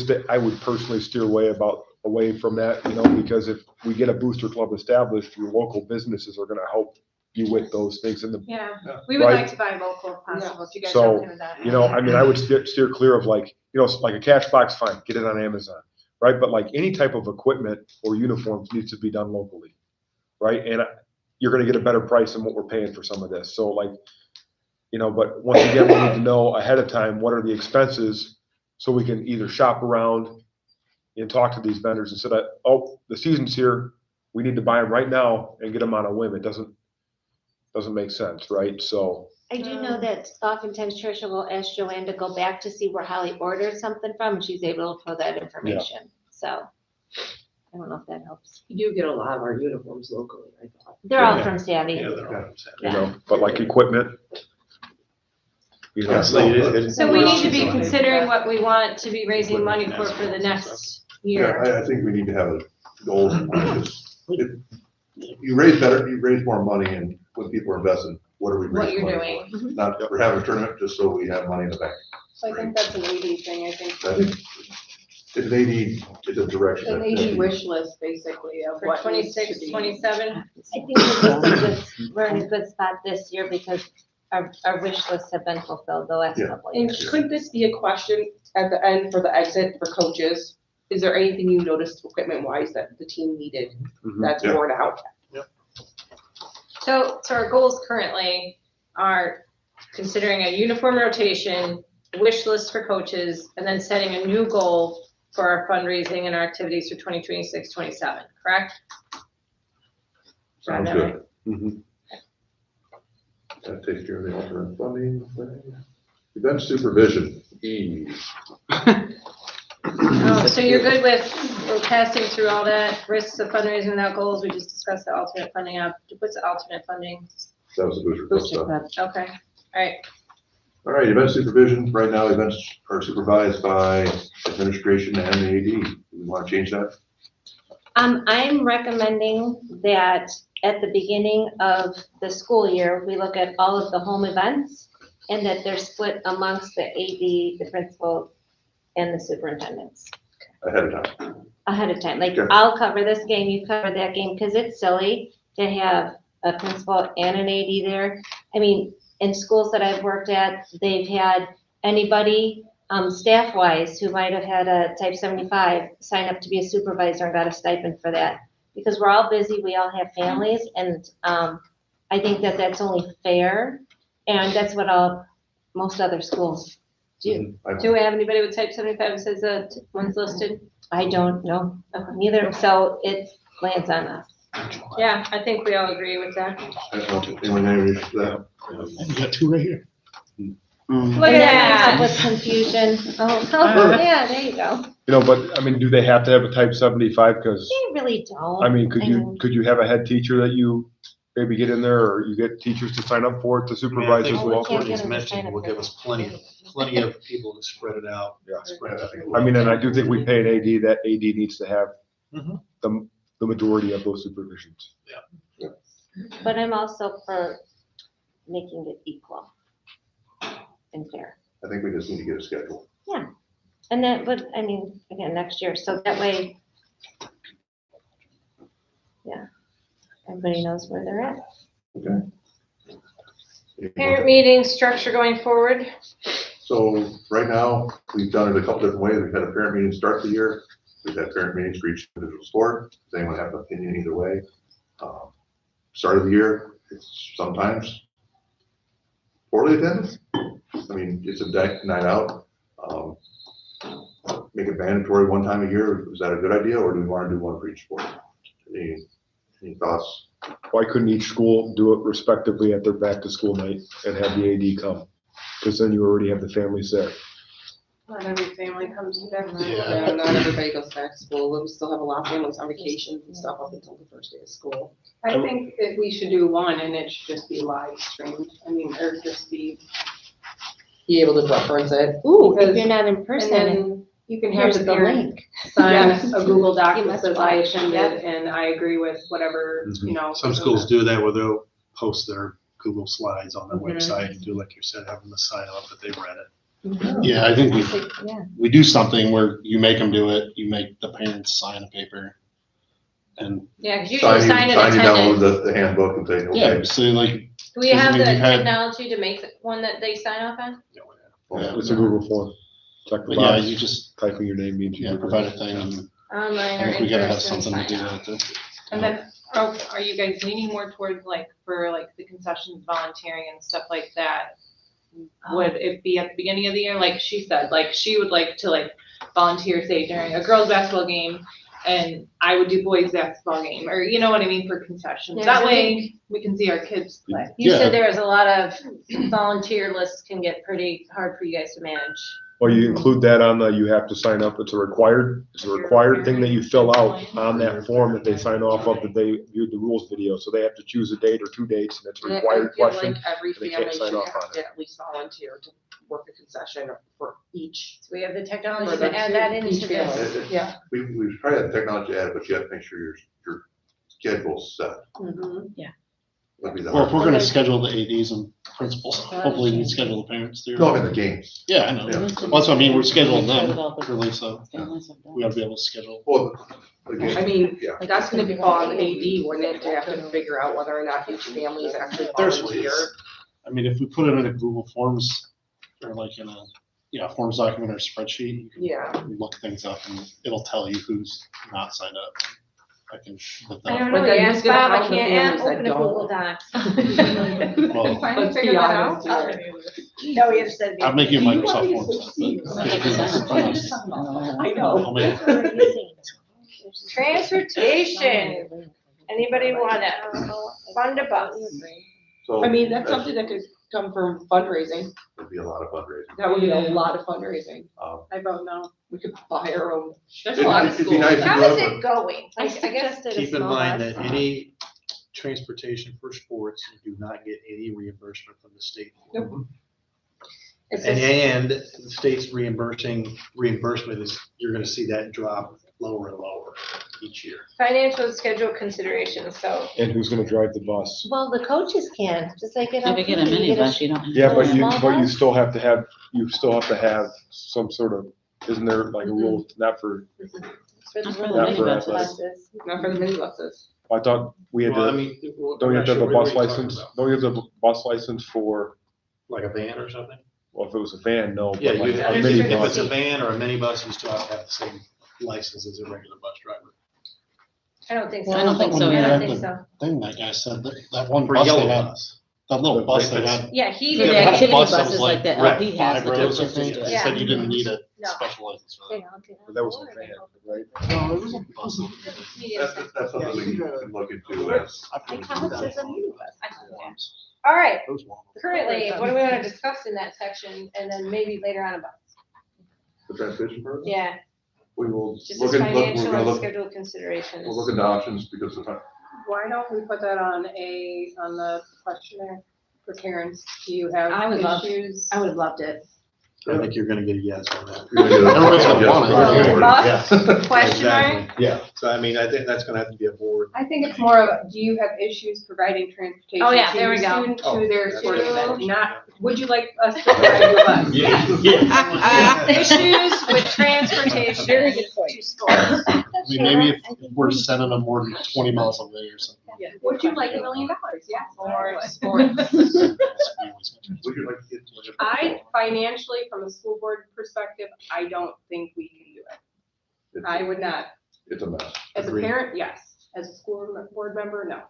personally steer away from that, because if we get a booster club established, your local businesses are gonna help you with those things in the, Yeah, we would Right. like to buy local if possible, if you guys So, are okay with that. I mean, I would steer clear of like, like a cash box, fine, get it on Amazon, right? But like any type of equipment or uniforms needs to be done locally, right? And you're gonna get a better price than what we're paying for some of this. So like, but once again, we need to know ahead of time, what are the expenses, so we can either shop around and talk to these vendors instead of, oh, the season's here, we need to buy them right now and get them on a whim. It doesn't make sense, right? So. I do know that oftentimes Tricia will ask Joanne to go back to see where Holly ordered something from, and she's able to pull that information. So I don't know if that helps. You do get a lot of our uniforms locally, I thought. They're all from Savvy. Yeah, they're all set. But like equipment, You know, Yeah, so- So we need to be considering what we want to be raising money for the next year. Yeah, I think we need to have a goal. You raise more money and when people are invested, what are we What raising you're money for? doing. Not, we're having a tournament just so we have money in the bank. So I think that's an AD thing, I think. I think it's an 80, it's a direction. An that- AD wish list, basically, of For what needs to 26, be. 27. I think we're in a good spot this year because our wish lists have been fulfilled the last Yeah. couple of And years. could this be a question at the end for the exit for coaches? Is there anything you noticed equipment wise that the team needed Mhm. that's Yeah. worn out? So our goals currently are considering a uniform rotation, wish list for coaches, and then setting a new goal for our fundraising and our activities for 2026, 27, correct? Sounds Got that good. Mhm. That takes care of the alternate funding. Event supervision, E. Oh, so you're good with, we're passing through all that, risks of fundraising without goals, we just discussed the alternate funding up, what's the alternate funding? That was the booster club Booster stuff. Club. Okay, all right, All right, event supervision, right now events are supervised by administration and the AD. Do we want to change that? I'm recommending that at the beginning of the school year, we look at all of the home events and that they're split amongst the AD, the principal, and the superintendents Ahead of time. ahead of time. Like, Okay. I'll cover this game, you cover that game, because it's silly to have a principal and an AD there. I mean, in schools that I've worked at, they've had anybody, staff-wise, who might have had a type 75, sign up to be a supervisor and got a stipend for that. Because we're all busy, we all have families, and I think that that's only fair, and that's what most other schools do. do we have anybody with type 75 that says that one's listed? I don't know, neither, so it lands on us. Yeah, I think we all agree with that. Anyone have any issues with that? You got two right here. Look at And that that. comes up with confusion. Oh, yeah, there you go. You know, but, I mean, do they have to have a type 75? Because, They really don't. I mean, could you have a head teacher that you maybe get in there, or you get teachers to sign up for it to supervise as I think well? what Can't get Courtney's them to mentioned sign will up give for us plenty of people to spread it out. Yeah. Spread it out. I mean, and I do think we pay an AD, that AD needs to have Mhm. the majority of those supervisions. But I'm also for making it equal and fair. I think we just need to get a schedule. And then, but, I mean, again, next year, so that way, yeah, everybody knows where they're at. Parent meeting structure going forward. So right now, we've done it a couple different ways. We've had a parent meeting start the year. We've had parent meetings for each individual sport. Does anyone have an opinion either way? Start of the year, it's sometimes poorly attended. I mean, it's a night out. Make it mandatory one time a year. Is that a good idea, or do we want to do one for each sport? Any thoughts? Why couldn't each school do it respectively at their back-to-school night and have the AD come? Because then you already have the families there. Not every family comes together. Yeah. And not everybody goes back to school. We still have a lot of families on vacations and stuff up until the first day of school. I think that we should do one and it should just be live streamed, I mean, or just be, Be able to reference it. Ooh, if Because- you're not in and person, then you can have here's the the parent link. sign Yes. a Google Doc You that must says I watch, attended and I agree with whatever, you know. Some schools do that where they'll post their Google slides on their Mhm. website and do like you said, have them to sign up that they've read it. Yeah, I think Yeah. we do something where you make them do it, you make the parents sign a paper. And Yeah, because usually sign an you download attendance. the handbook and say, yeah, okay. so like, Do we have the We've had- technology to make one that they sign off on? It's a Google form. Check the but yeah, box, you just, typing your name means you. provide a thing and Online I or think in we gotta have person something to sign do off? with it. And then, are you guys leaning more towards like, for like the concessions volunteering and stuff like that? Would it be at the beginning of the year, like she said, like she would like to like volunteer, say during a girls' basketball game, and I would do boys' basketball game, or you know what I mean, for concessions. Yeah, That I way, we can see our kids play. You Yeah. said there was a lot of volunteer lists can get pretty hard for you guys to manage. Well, you include that on the, you have to sign up, it's a required thing that you fill out on that form that they sign off of, that they viewed the rules video, so they have to choose a date or 2 dates, and it's a And I required feel question. like every they family can't sign should off have on to at least volunteer to work a concession for each. So we have the technology for the to add that each into this. family. Yeah. We've tried that technology added, but you have to make sure your schedule's set. Mhm. Would be the Well, if we're hard. gonna schedule the ADs and principals, hopefully we can schedule the parents too. No, I'm in the games. Yeah, I know. Yeah. Well, that's what I mean, we're scheduling Make sure them, that all the really, so families have done. we gotta be able to schedule. Well, the game, I mean, yeah. that's gonna be on the AD, wouldn't it, to have to figure out whether or not each family is actually There's volunteer. ways. I mean, if we put it in a Google Forms or like in a, Forms document or spreadsheet, you can Yeah. look things up and it'll tell you who's not signed up. I can put I don't that. know, But you then asked who's gonna Bob, I count the can't families that open a don't? Google Docs. Well, Finally Let's be figured that honest out. here. No, he just said. I'll make you a Do you Microsoft want me to Forms. I know. I'll make it. Transportation, anybody wanna fund a bus? So I mean, that's something that could come from fundraising. There'd be a lot of fundraising. That would be a lot of fundraising. Um, vote no. We could buy our own. There's a lot of It'd be schools. nice to How do is it, it going? I Like, I guess, suggested a Keep in small mind bus. that any transportation for sports, you do not get any reimbursement from the state. it's And just, the state's reimbursement is, you're gonna see that drop lower and lower each year. financial schedule considerations, so. And who's gonna drive the bus? Well, the coaches can, just like it. If you get a minibus, you don't. have to- Yeah, but Small you bus? still have to have some sort of, isn't there like a rule, not for, For the Not for little the Not for minibuses. athletics. Not for the minibuses. I thought we had Well, I to, mean, don't you have to have a what bus are you talking license? about? Don't you have to have a bus license for, Like a van or something? well, if it was a van, no, Yeah, but like you a have, if minibus. it's a van or a minibus, you still have to have the same license as a regular bus driver. I don't think so. I don't think so I either. don't think so. Thing that guy said, that one For bus yellow they had, bus. that little bus they had. Yeah, he For did the Yeah, that. activity bus that was buses like like the red, LP has, Five the rows or difference something, is they Yeah. said you didn't need a No. special license for that. But that was a van, right? No, it was a bus. that's something we can look into as. Like how much is a minibus? All right, Those ones. currently, what do we wanna discuss in that section, and then maybe later on about, The transportation part? yeah, We will just look as at, we're financial gonna and look, schedule considerations. we'll look into options because of the, Why don't we put that on the questionnaire for parents? Do you have I would love- issues? I would've loved it. I think you're gonna get a yes on that. you're gonna get a- Everybody's gonna want it. Well, Yes. Questionnaire? Exactly. Yeah, so I mean, I think that's gonna have to be a board. I think it's more of, do you have issues providing transportation? Oh, yeah, to there we your go. student Oh, To their that's sporting right. event, not, would you like us to drive your bus? Issues with transportation Very good point. to stores. I mean, maybe if we're sending them more than 20 miles away or something. Would you like $1 million? Yes. Or sports. Would you like to get? I financially, from a school board perspective, I don't think we can do it. It's- I would not. It's a mess. As a Agreed. parent, yes. As a school board member, no.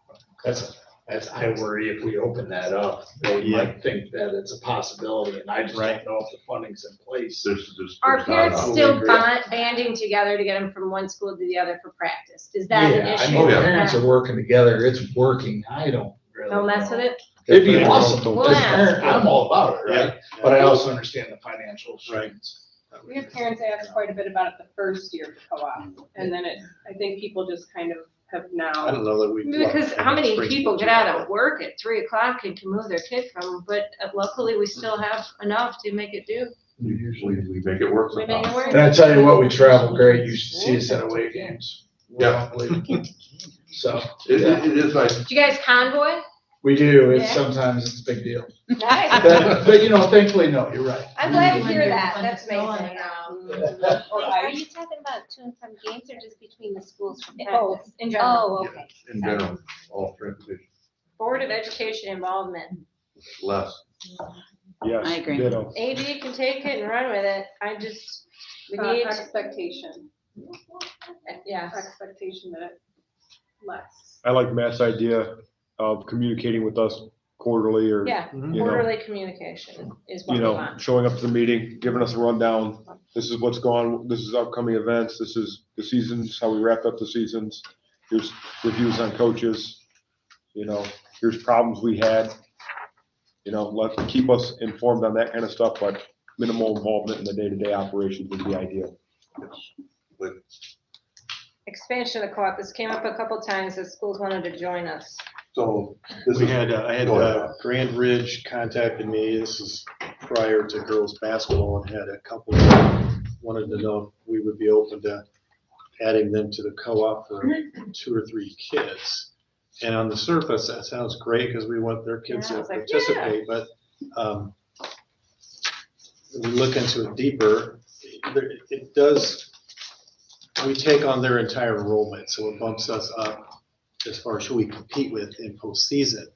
I worry if we open that up, they Yeah. might think that it's a possibility, and I just Right. don't know if the funding's in place. Are there's not parents enough. still agree. banding together to get them from one school to the other for practice? Is that an Yeah, I issue? know parents are working together, it's working, I don't really Don't mess know. with it? It'd be awesome, We'll as a ask. parent, I'm all about it, right? But I also understand the financial strains. We have parents ask quite a bit about it the first year of the co-op, and then I think people just kind of have I now. don't know that we. Because how many people get out of work at 3 o'clock and can move their kid from, but luckily we still have enough to make it do. Usually we make it work We make it somehow. work. And I tell you what, we travel great, you should see us at away games. Yeah. So, It is nice. Do you guys convoy? we do, it's Yeah. sometimes it's a big deal. Nice. But, thankfully, no, you're right. I'm glad to hear that. That's amazing. Are you talking about to and from games or just between the schools from Both, practice? in general. Oh, okay. In general, all transportation, Board of Education involvement. less. Yes. I agree. Ditto. AD can take it and run with it. We need, Expectation, yeah. expectation that less. I like Matt's idea of communicating with us quarterly or, Yeah, you know, quarterly communication is what we want. showing up to the meeting, giving us a rundown. This is what's going, this is upcoming events, this is the seasons, how we wrapped up the seasons. Here's reviews on coaches, here's problems we had. Keep us informed on that kind of stuff, but minimal involvement in the day-to-day operations would be ideal. But Expansion of co-op, this came up a couple times, that schools wanted to join us. so this We is, had, I had Go ahead. Grand Ridge contacted me, this is prior to girls' basketball, and had a couple that wanted to know if we would be open to adding them to the co-op for 2 or 3 kids. And on the surface, that sounds great, because we want their kids Yeah, I to was like, participate, but when we look into it deeper, it does, we take on their entire enrollment, so it bumps us up as far as who we compete with in postseason.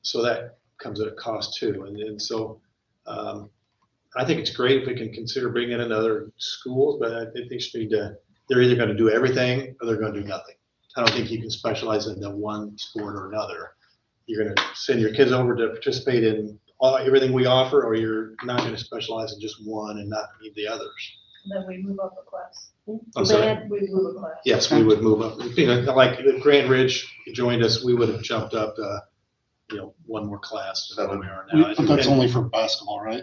So that comes at a cost too, and so I think it's great if we can consider bringing in other schools, but I think they should need to, they're either gonna do everything or they're gonna do nothing. I don't think you can specialize into one sport or another. You're gonna send your kids over to participate in everything we offer, or you're not gonna specialize in just one and not need the others. Then we move up a class. I'm sorry? Led- We move a class. Yes, we would move up. You know, like if Grand Ridge joined us, we would have jumped up, one more class to where we are now. But that's only for basketball, right?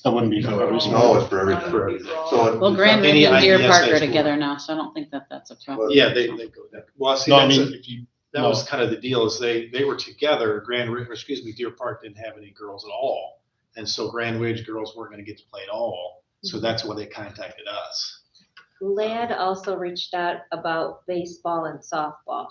That wouldn't be for every sport. no, it's for everything. For everything. So. Well, Grand Any Ridge and Deer IESA Park are school. together now, so I don't think that that's a problem. Yeah, they go down. Well, see, No, I that's, mean, if you, that was kind of the deal, is they were together. Deer Park didn't have any girls at all. And so Grand Ridge girls weren't gonna get to play at all. So that's why they contacted us. Lad also reached out about baseball and softball.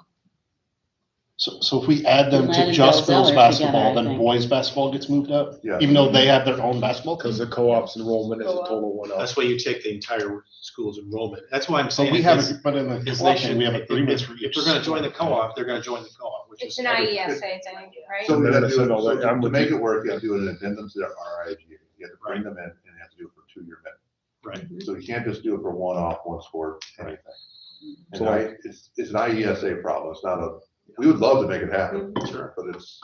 so if we add them Lad to and just Bill girls Zeller basketball, together, I then think. boys basketball gets moved up? Yeah. Even though they have their own basketball Because team? the co-op's enrollment is a total one up. That's why you take the entire school's enrollment. That's why I'm So saying. we have, is- but in the is co-op they thing, should, we have agreements for if each. they're gonna join the co-op, they're gonna join the co-op, which is. It's an IESA thing, right? So we gotta do So, no, it, I'm to with make you. it work, you have to do an addendum to their RIG. You have to bring them in and you have to do it for 2-year minimum. Right. So you can't just do it for one-off, one sport, anything. And So like- it's an IESA problem, it's not a, we would love to make it happen, Sure. but it's,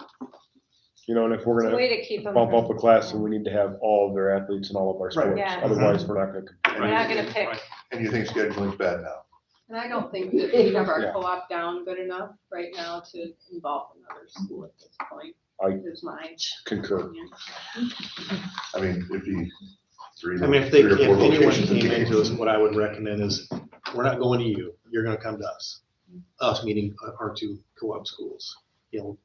And if we're It's a gonna way to keep them. bump up a class, and we need to have all of their athletes in all of our Right. sports. Yeah. Otherwise, we're not gonna compete. We're not gonna pick. Right. and you think scheduling's bad now. And I don't think that we have our Yeah. co-op down good enough right now to involve another school at this point. I Is mine. concur. I mean, it'd be three I mean, if or four anyone locations in came the into us, game. what I would recommend is, we're not going to you, you're gonna come to us. Us meaning our 2 co-op schools.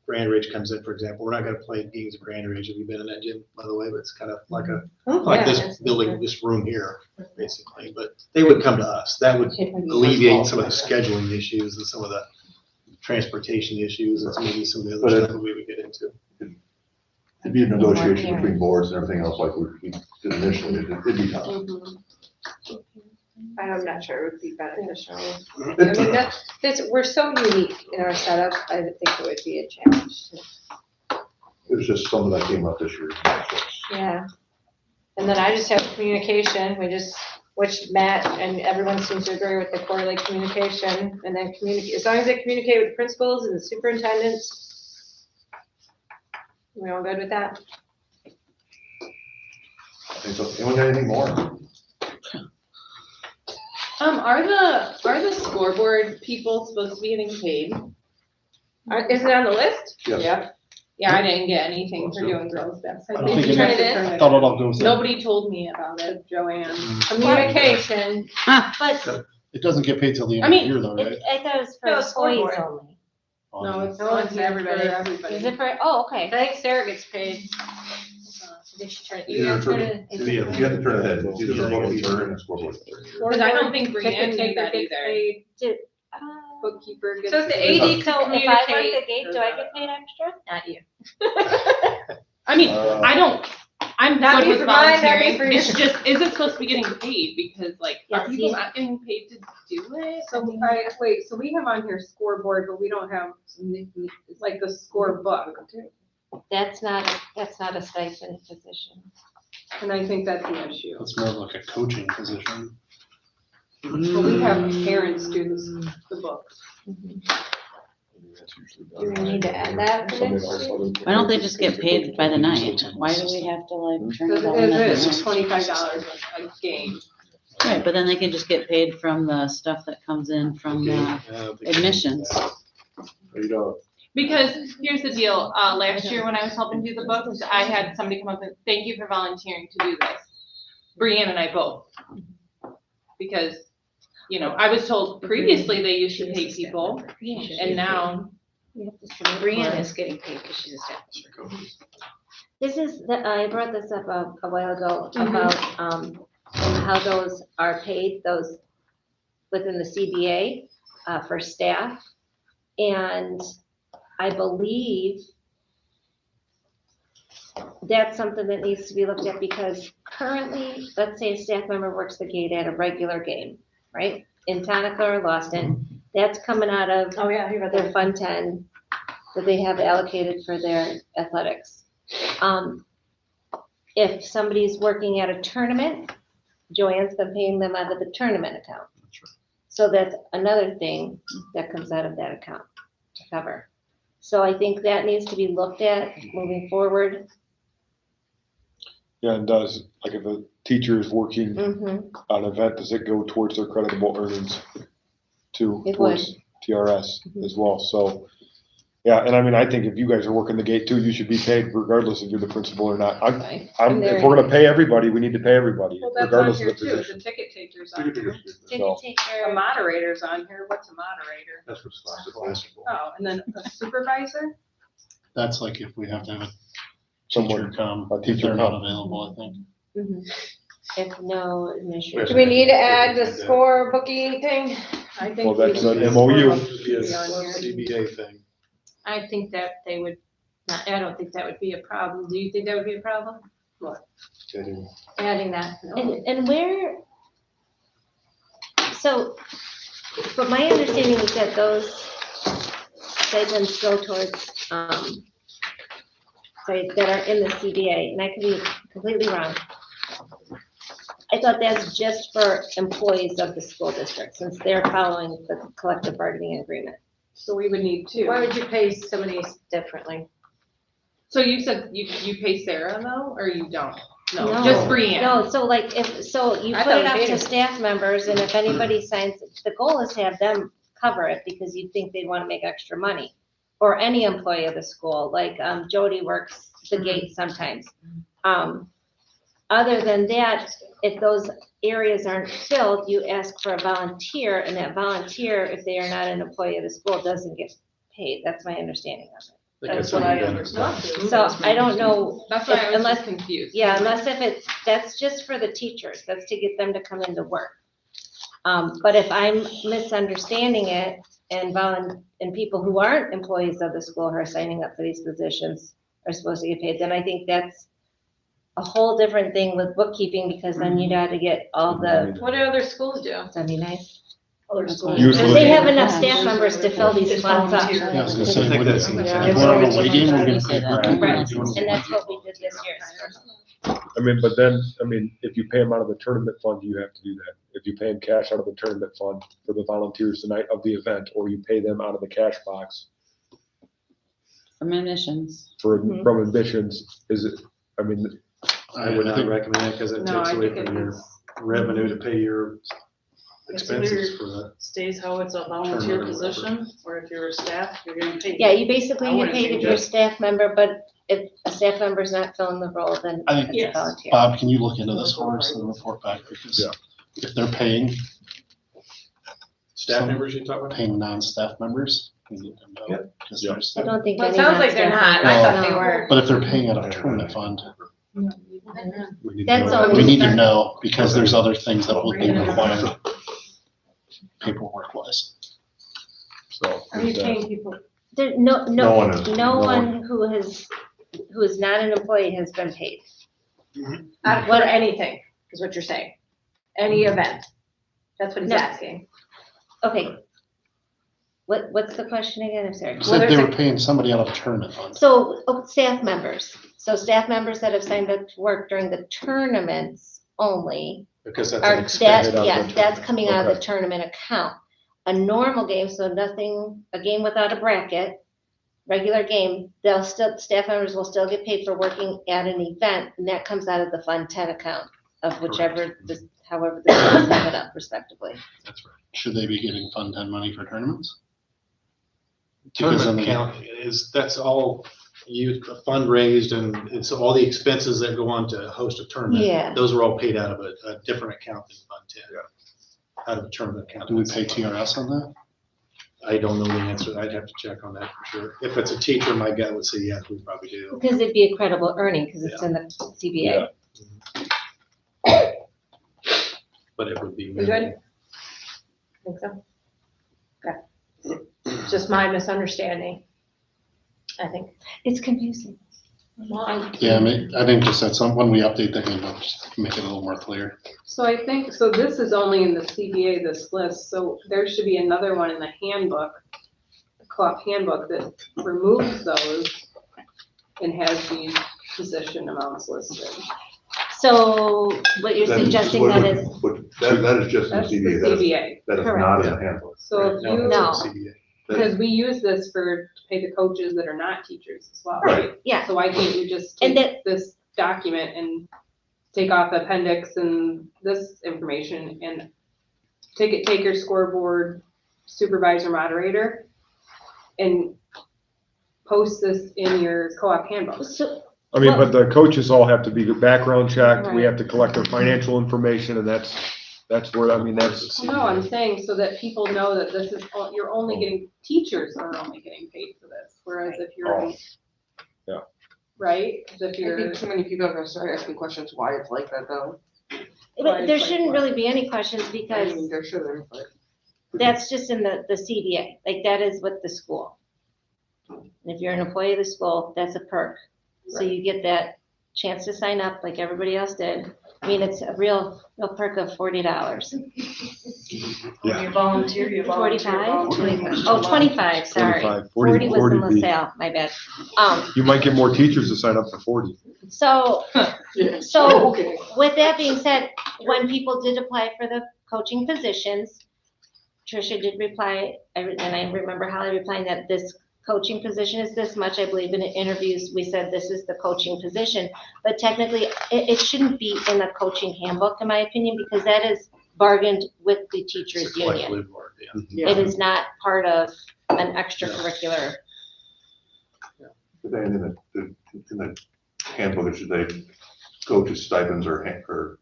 Grand Ridge comes in, for example, we're not gonna play games at Grand Ridge. Have you been in that gym, by the way? But it's kind of like like this building, this room here, basically. But they would come to us. That would alleviate some of the scheduling issues and some of the transportation issues and maybe some of the But other it- stuff that we would get into. It'd be a negotiation between boards and everything else like we did initially, it'd be tough. I'm not sure it would be beneficial. I mean, we're so unique in our setup, I would think it would be a challenge. It was just something that came up this year. Yeah. And then I just have communication, which Matt and everyone seems to agree with the quarterly communication, and then as long as they communicate with the principals and the superintendents. We all good with that? Anyone got anything more? Are the scoreboard people supposed to be getting paid? Is it on the list? Yes. Yeah, I didn't get anything for doing girls' I basketball. don't think Did you turn it in? I thought it all goes in. Nobody told me about it, Joanne. Communication. But It doesn't get paid till the I end of the mean, year though, right? I thought it was No, for scoreboard. employees only. No, it's No, on it's here for everybody. everybody. Is it for, oh, I okay. think Sarah gets paid. Did she turn, you You guys turn have it? you have to turn it in, it's either the bookkeeper and the scoreboard. Because I don't think Brianne knew that gets either. paid. Uh, Bookkeeper gets. So if the paid. AD So could if I work communicate. the gate, do I get paid extra? Not you. I mean, I'm Not good me with for mine, not me volunteering. for It's yours. just, is it supposed to be getting paid? Because like, are Yes, people you- not getting paid to do it? So, wait, so we have on here scoreboard, but we don't have like the score book. That's not a stipend position. And I think that's the issue. It's more of like a coaching position. But we have parents do the books. Do we need to add that for next week? Why don't they just get paid by the night? Why do we have to like turn Because it it on every is night? $25 a game. Right, but then they can just get paid from the stuff that comes in from Yeah, I think- admissions. You don't, Because here's the deal, last year when I was helping do the books, I had somebody come up and, thank you for volunteering to do this. Brianne and I both. Because, you know, I was told previously they used to pay people, and now. Brianne is getting paid because she's a staff. This is, I brought this up a while ago about, how those are paid, those within the CBA, for staff. And I believe that's something that needs to be looked at because currently, let's say a staff member works the gate at a regular game, right? In Tonica or Lostant, that's coming out of Oh, yeah, you read their that. Fund 10 that they have allocated for their athletics. If somebody's working at a tournament, Joanne's been paying them out of the tournament account. So that's another thing that comes out of that account to cover. So I think that needs to be looked at moving forward. Yeah, and does, like if a teacher is working Mhm. on an event, does it go towards their creditable earnings too, It towards TRS as well? So, yeah, and I mean, I think if you guys are working the gate too, you should be paid regardless if you're the principal or not. Right. If we're gonna pay everybody, we need to pay everybody, Well, that's on regardless of here the too, the position. ticket taker's on here. So- A moderator's on here, what's a moderator? That's what's classified. Oh, and then a supervisor? That's like if we have to have a Someone, teacher come, a if teacher they're not come. available, I think. Mhm. If no administration. Do we need to add the score booking thing? I think. Well, that's we- an MOU. Be a Be on here. CBA thing. I think that they would, I don't think that would be a problem. Do you think that would be a problem? Adding that. And where, so, but my understanding is that those stipends go towards, sorry, that are in the CBA, and I could be completely wrong. I thought that's just for employees of the school district, since they're following the collective bargaining agreement. So we would need two. Why would you pay some of these differently? So you said you pay Sarah though, or you don't? No, No. just Brianne. No, so like, so you I put thought it we up paid to them. staff members, and if anybody signs, the goal is to have them cover it, because you think they'd wanna make extra money. Or any employee of the school, like, Jody works the gate sometimes. Other than that, if those areas aren't filled, you ask for a volunteer, and that volunteer, if they are not an employee of the school, doesn't get paid. That's my understanding of it. That's what I understood. So I don't know, That's why I was unless, just confused. yeah, unless if it's, that's just for the teachers, that's to get them to come into work. But if I'm misunderstanding it, and people who aren't employees of the school who are signing up for these positions are supposed to get paid, then I think that's a whole different thing with bookkeeping, because then you'd have to get all the, What do other schools do? that'd be nice. Other schools. Usually- If they have enough staff members to fill these spots up. Volunteer. Yeah, I was gonna I say, think when that's- if we're on a away game, we're gonna pay per game. Right, and that's what we did this year. I mean, but then, I mean, if you pay them out of the tournament fund, you have to do that. If you pay them cash out of the tournament fund for the volunteers the night of the event, or you pay them out of the cash box From admissions. Mhm. from admissions, is it, I mean, I would not recommend it because it No, takes I away think from it your is. revenue to pay your It's expenses weird. for the. Stays how it's a volunteer Tournament or position, or if you're a staff, you're getting paid. Yeah, you basically I get wouldn't paid if change you're a it. staff member, but if a staff member's not filling the role, then I think, it's a Yes. volunteer. Bob, can you look into this for us and report back, because Yeah. if they're paying Staff Some- members you talk about? non-staff members, we need to know. Yep. 'Cause Yeah. there's- I don't think Well, it any sounds like they're non-staff not. I thought members- they were. But if they're paying out of tournament fund, we need to That's know. all we need to know, because there's other things that will be required paperwork wise. So, Are you is that- paying people? There, no, No one is. no one who is not an employee has been paid. For anything, is what you're saying. Any event. That's what he's No. asking. Okay. What's the question again? I'm sorry. Said they were paying somebody out of tournament fund. So, staff members. So staff members that have signed up to work during the tournaments only Because that's are, an expense. that, yes, that's coming out of the Okay. tournament account. A normal game, so nothing, a game without a bracket, regular game, staff members will still get paid for working at an event, and that comes out of the Fund 10 account of whichever, however the schools have it up respectively. That's right. Should they be getting Fund 10 money for tournaments? Tournament account that's all you fundraised and it's all the expenses that go on to host a tournament. Yeah. Those are all paid out of a different account than Fund 10. Out of a tournament account. Do we pay TRS on that? I don't know the answer. I'd have to check on that for sure. If it's a teacher, my gut would say yes, we probably do. Because it'd be a credible earning, because it's in the CBA. But it would be. You good? Think so? Okay. Just my misunderstanding, I think. It's confusing. Yeah, I think just at when we update the handbook, just make it a little more clear. So I think, so this is only in the CBA, this list, so there should be another one in the handbook, the co-op handbook that removes those and has these position amounts listed. So what you're That is suggesting what- then is, That is just in That's the CBA, that is, CBA, that is Correct. not in the handbook. so if No, you, that's No. a CBA. because we use this to pay the coaches that are not teachers as well, Right. right? yeah, So why can't you just And take this document and take off appendix and this information and take your scoreboard supervisor moderator and post this in your co-op handbook? so, I mean, but the coaches all have to be background checked, we Right. have to collect their financial information, and that's where, I mean, that's, No, I'm saying so that people know that this is, you're only getting, teachers are only getting paid for this, whereas if you're. Yeah. Right, 'Cause if I you're, think too many people are gonna start asking questions why it's like that though. but there shouldn't really be any questions I because mean, there shouldn't, but. that's just in the CBA, like that is with the school. And if you're an employee of the school, that's a perk. So you get that chance to sign up like everybody else did. I mean, it's a real perk of $40. Yeah. You volunteer, you volunteer. 45? volunteer. Oh, 25, sorry. 25, 40 was in 40 be- LaSalle, my bad. you might get more teachers to sign up for 40. So, Yeah. so Okay. with that being said, when people did apply for the coaching positions, Tricia did reply, and I remember Holly replying that this coaching position is this much. I believe in the interviews, we said this is the coaching position. But technically, it shouldn't be in the coaching handbook, in my opinion, because that is bargained with the It's teachers a union. collective bargain, yeah. Yeah. It is not part of an extracurricular. But then in the handbook, it should say coaches stipends or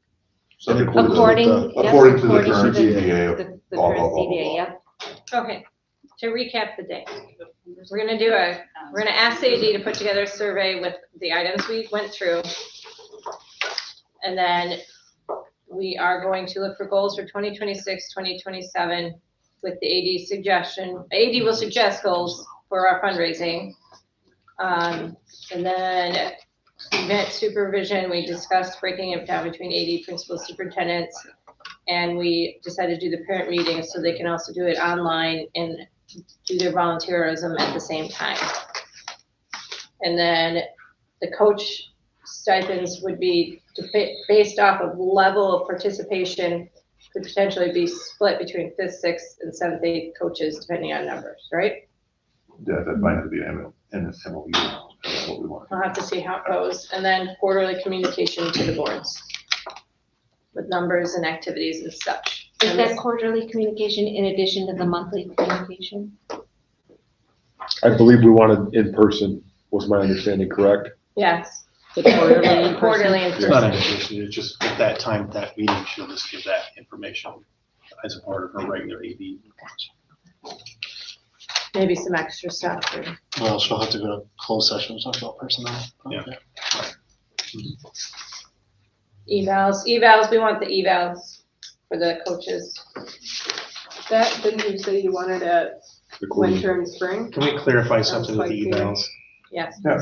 subject to the. According, yep, According to the according current to the- CBA. the blah, current blah, blah, blah, CBA, blah. yep. Okay, to recap the day, we're gonna ask the AD to put together a survey with the items we went through. And then we are going to look for goals for 2026, 2027 with the AD suggestion. AD will suggest goals for our fundraising. And then event supervision, we discussed breaking it down between AD, principals, superintendents. And we decided to do the parent meetings so they can also do it online and do their volunteerism at the same time. And then the coach stipends would be based off of level of participation, could potentially be split between 5th, 6th, and 7th, 8th coaches, depending on numbers, right? Yeah, that might have to be an MOU, that's what we want. I'll have to see how it goes. And then quarterly communication to the boards with numbers and activities and such. Is And that this- quarterly communication in addition to the monthly communication? I believe we wanted in person, was my understanding, correct? Yes, The quarterly in person? quarterly in It's not an person. addition, it's just at that time, at that meeting, she'll just give that information as a part of her regular AD. Maybe some extra stuff. or- Well, she'll have to go to closed session to talk about personnel. Yeah. Okay. Evals, we want the evals for the coaches. that, didn't you say you wanted it The quarterly. winter and spring? Can we clarify something with the Sounds like evals? Yes. Yeah.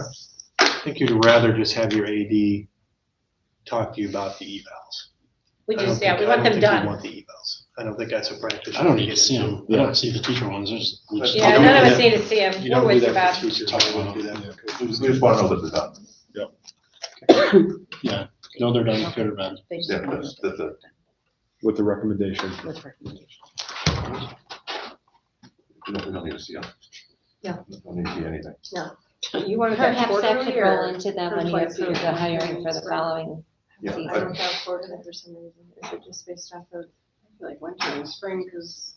I think you'd rather just have your AD talk to you about the evals. We I don't just, yeah, think- we I want don't them think you done. want the evals. I don't think that's a practice. I don't need to see them. I don't see the teacher ones. We just Yeah, talk none about of us it. need to see them. You We're don't do with you, that Bob. for teachers. Talk I wouldn't about do it. that. We just want to know that they're done. Yeah, no, they're done, good or bad. Yeah, that's it. With the recommendation. We don't need to see them. Yeah. Don't need to see anything. You wanted that Perhaps that quarterly could roll or? into them when you twice a approve year? the hiring for the following Yeah, I season. don't have quarterly for some reason. Is it just based off of? Like winter and spring, because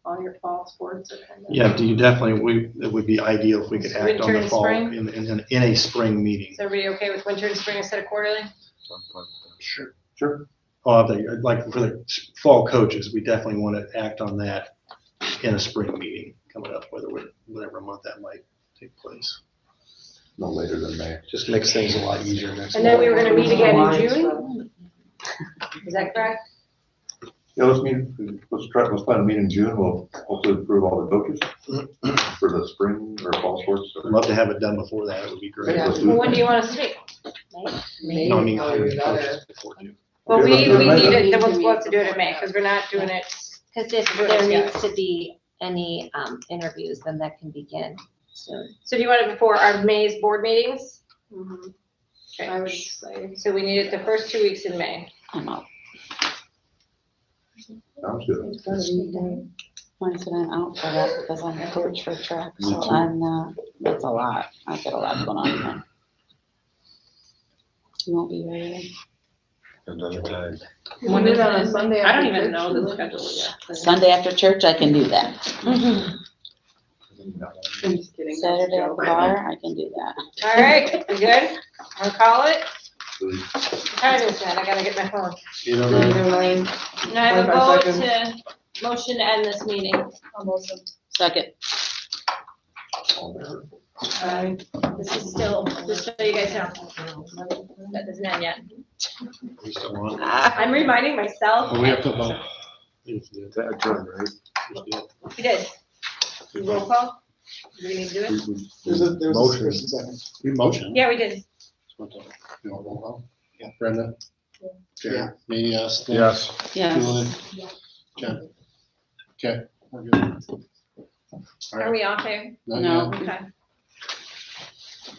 all your fall sports are kind of. Yeah, do you definitely, it would be ideal if we could act on Winter the and fall spring? in a spring meeting. Is everybody okay with winter and spring instead of quarterly? Sure. Sure. Like for the fall coaches, we definitely want to act on that in a spring meeting coming up, whatever month that might take place. No later than May. Just makes things a lot easier next And then we month. were gonna meet again in June? Is that correct? Yeah, let's plan a meeting in June. We'll hopefully approve all the coaches for the spring or fall sports. I'd love to have it done before that. It would be great. Yeah. Well, when do you want us to meet? No, I mean, hiring coaches before June. Well, Okay, we let's do it in need May. it, then we'll have to do it in May, because we're not doing it. Because if there needs to be any interviews, then that can begin soon. So do you want it before our May's board meetings? Mhm. Okay. I would say. So we need it the first 2 weeks in May. I'm out. Sounds good. Wednesday I'm out for that because I'm a coach for track, Me so too. I'm not, that's a lot. I've got a lot going on there. You won't be ready. Another time. You can do it on a Sunday. I don't after even know church. the schedule yet. Sunday after church, I can do that. I'm just kidding. Saturday at the bar, I can do that. All right, we good? I'll call it. Really. What time is that? I gotta get my phone. You don't know, Neither line. And I have a 25 vote seconds. to, motion to end this meeting. Second. This is still, just so you guys know. That doesn't end yet. We still want- I'm reminding myself. but we have to vote. To adjourn, right? We did. Roll call? Do we need to do it? There was a Motion. first and second. You motion. Yeah, we did. You want roll call? Yeah. Brenda? Yeah. Jerry? Me, yes. Nick? Yes. Julie? Jen? Okay, we're good. All Are right. we off air? Not No. yet. Okay.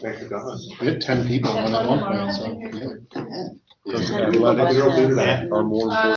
Thanks for coming. We had 10 people on at one point, so. yeah. Yeah. Athletics are more important.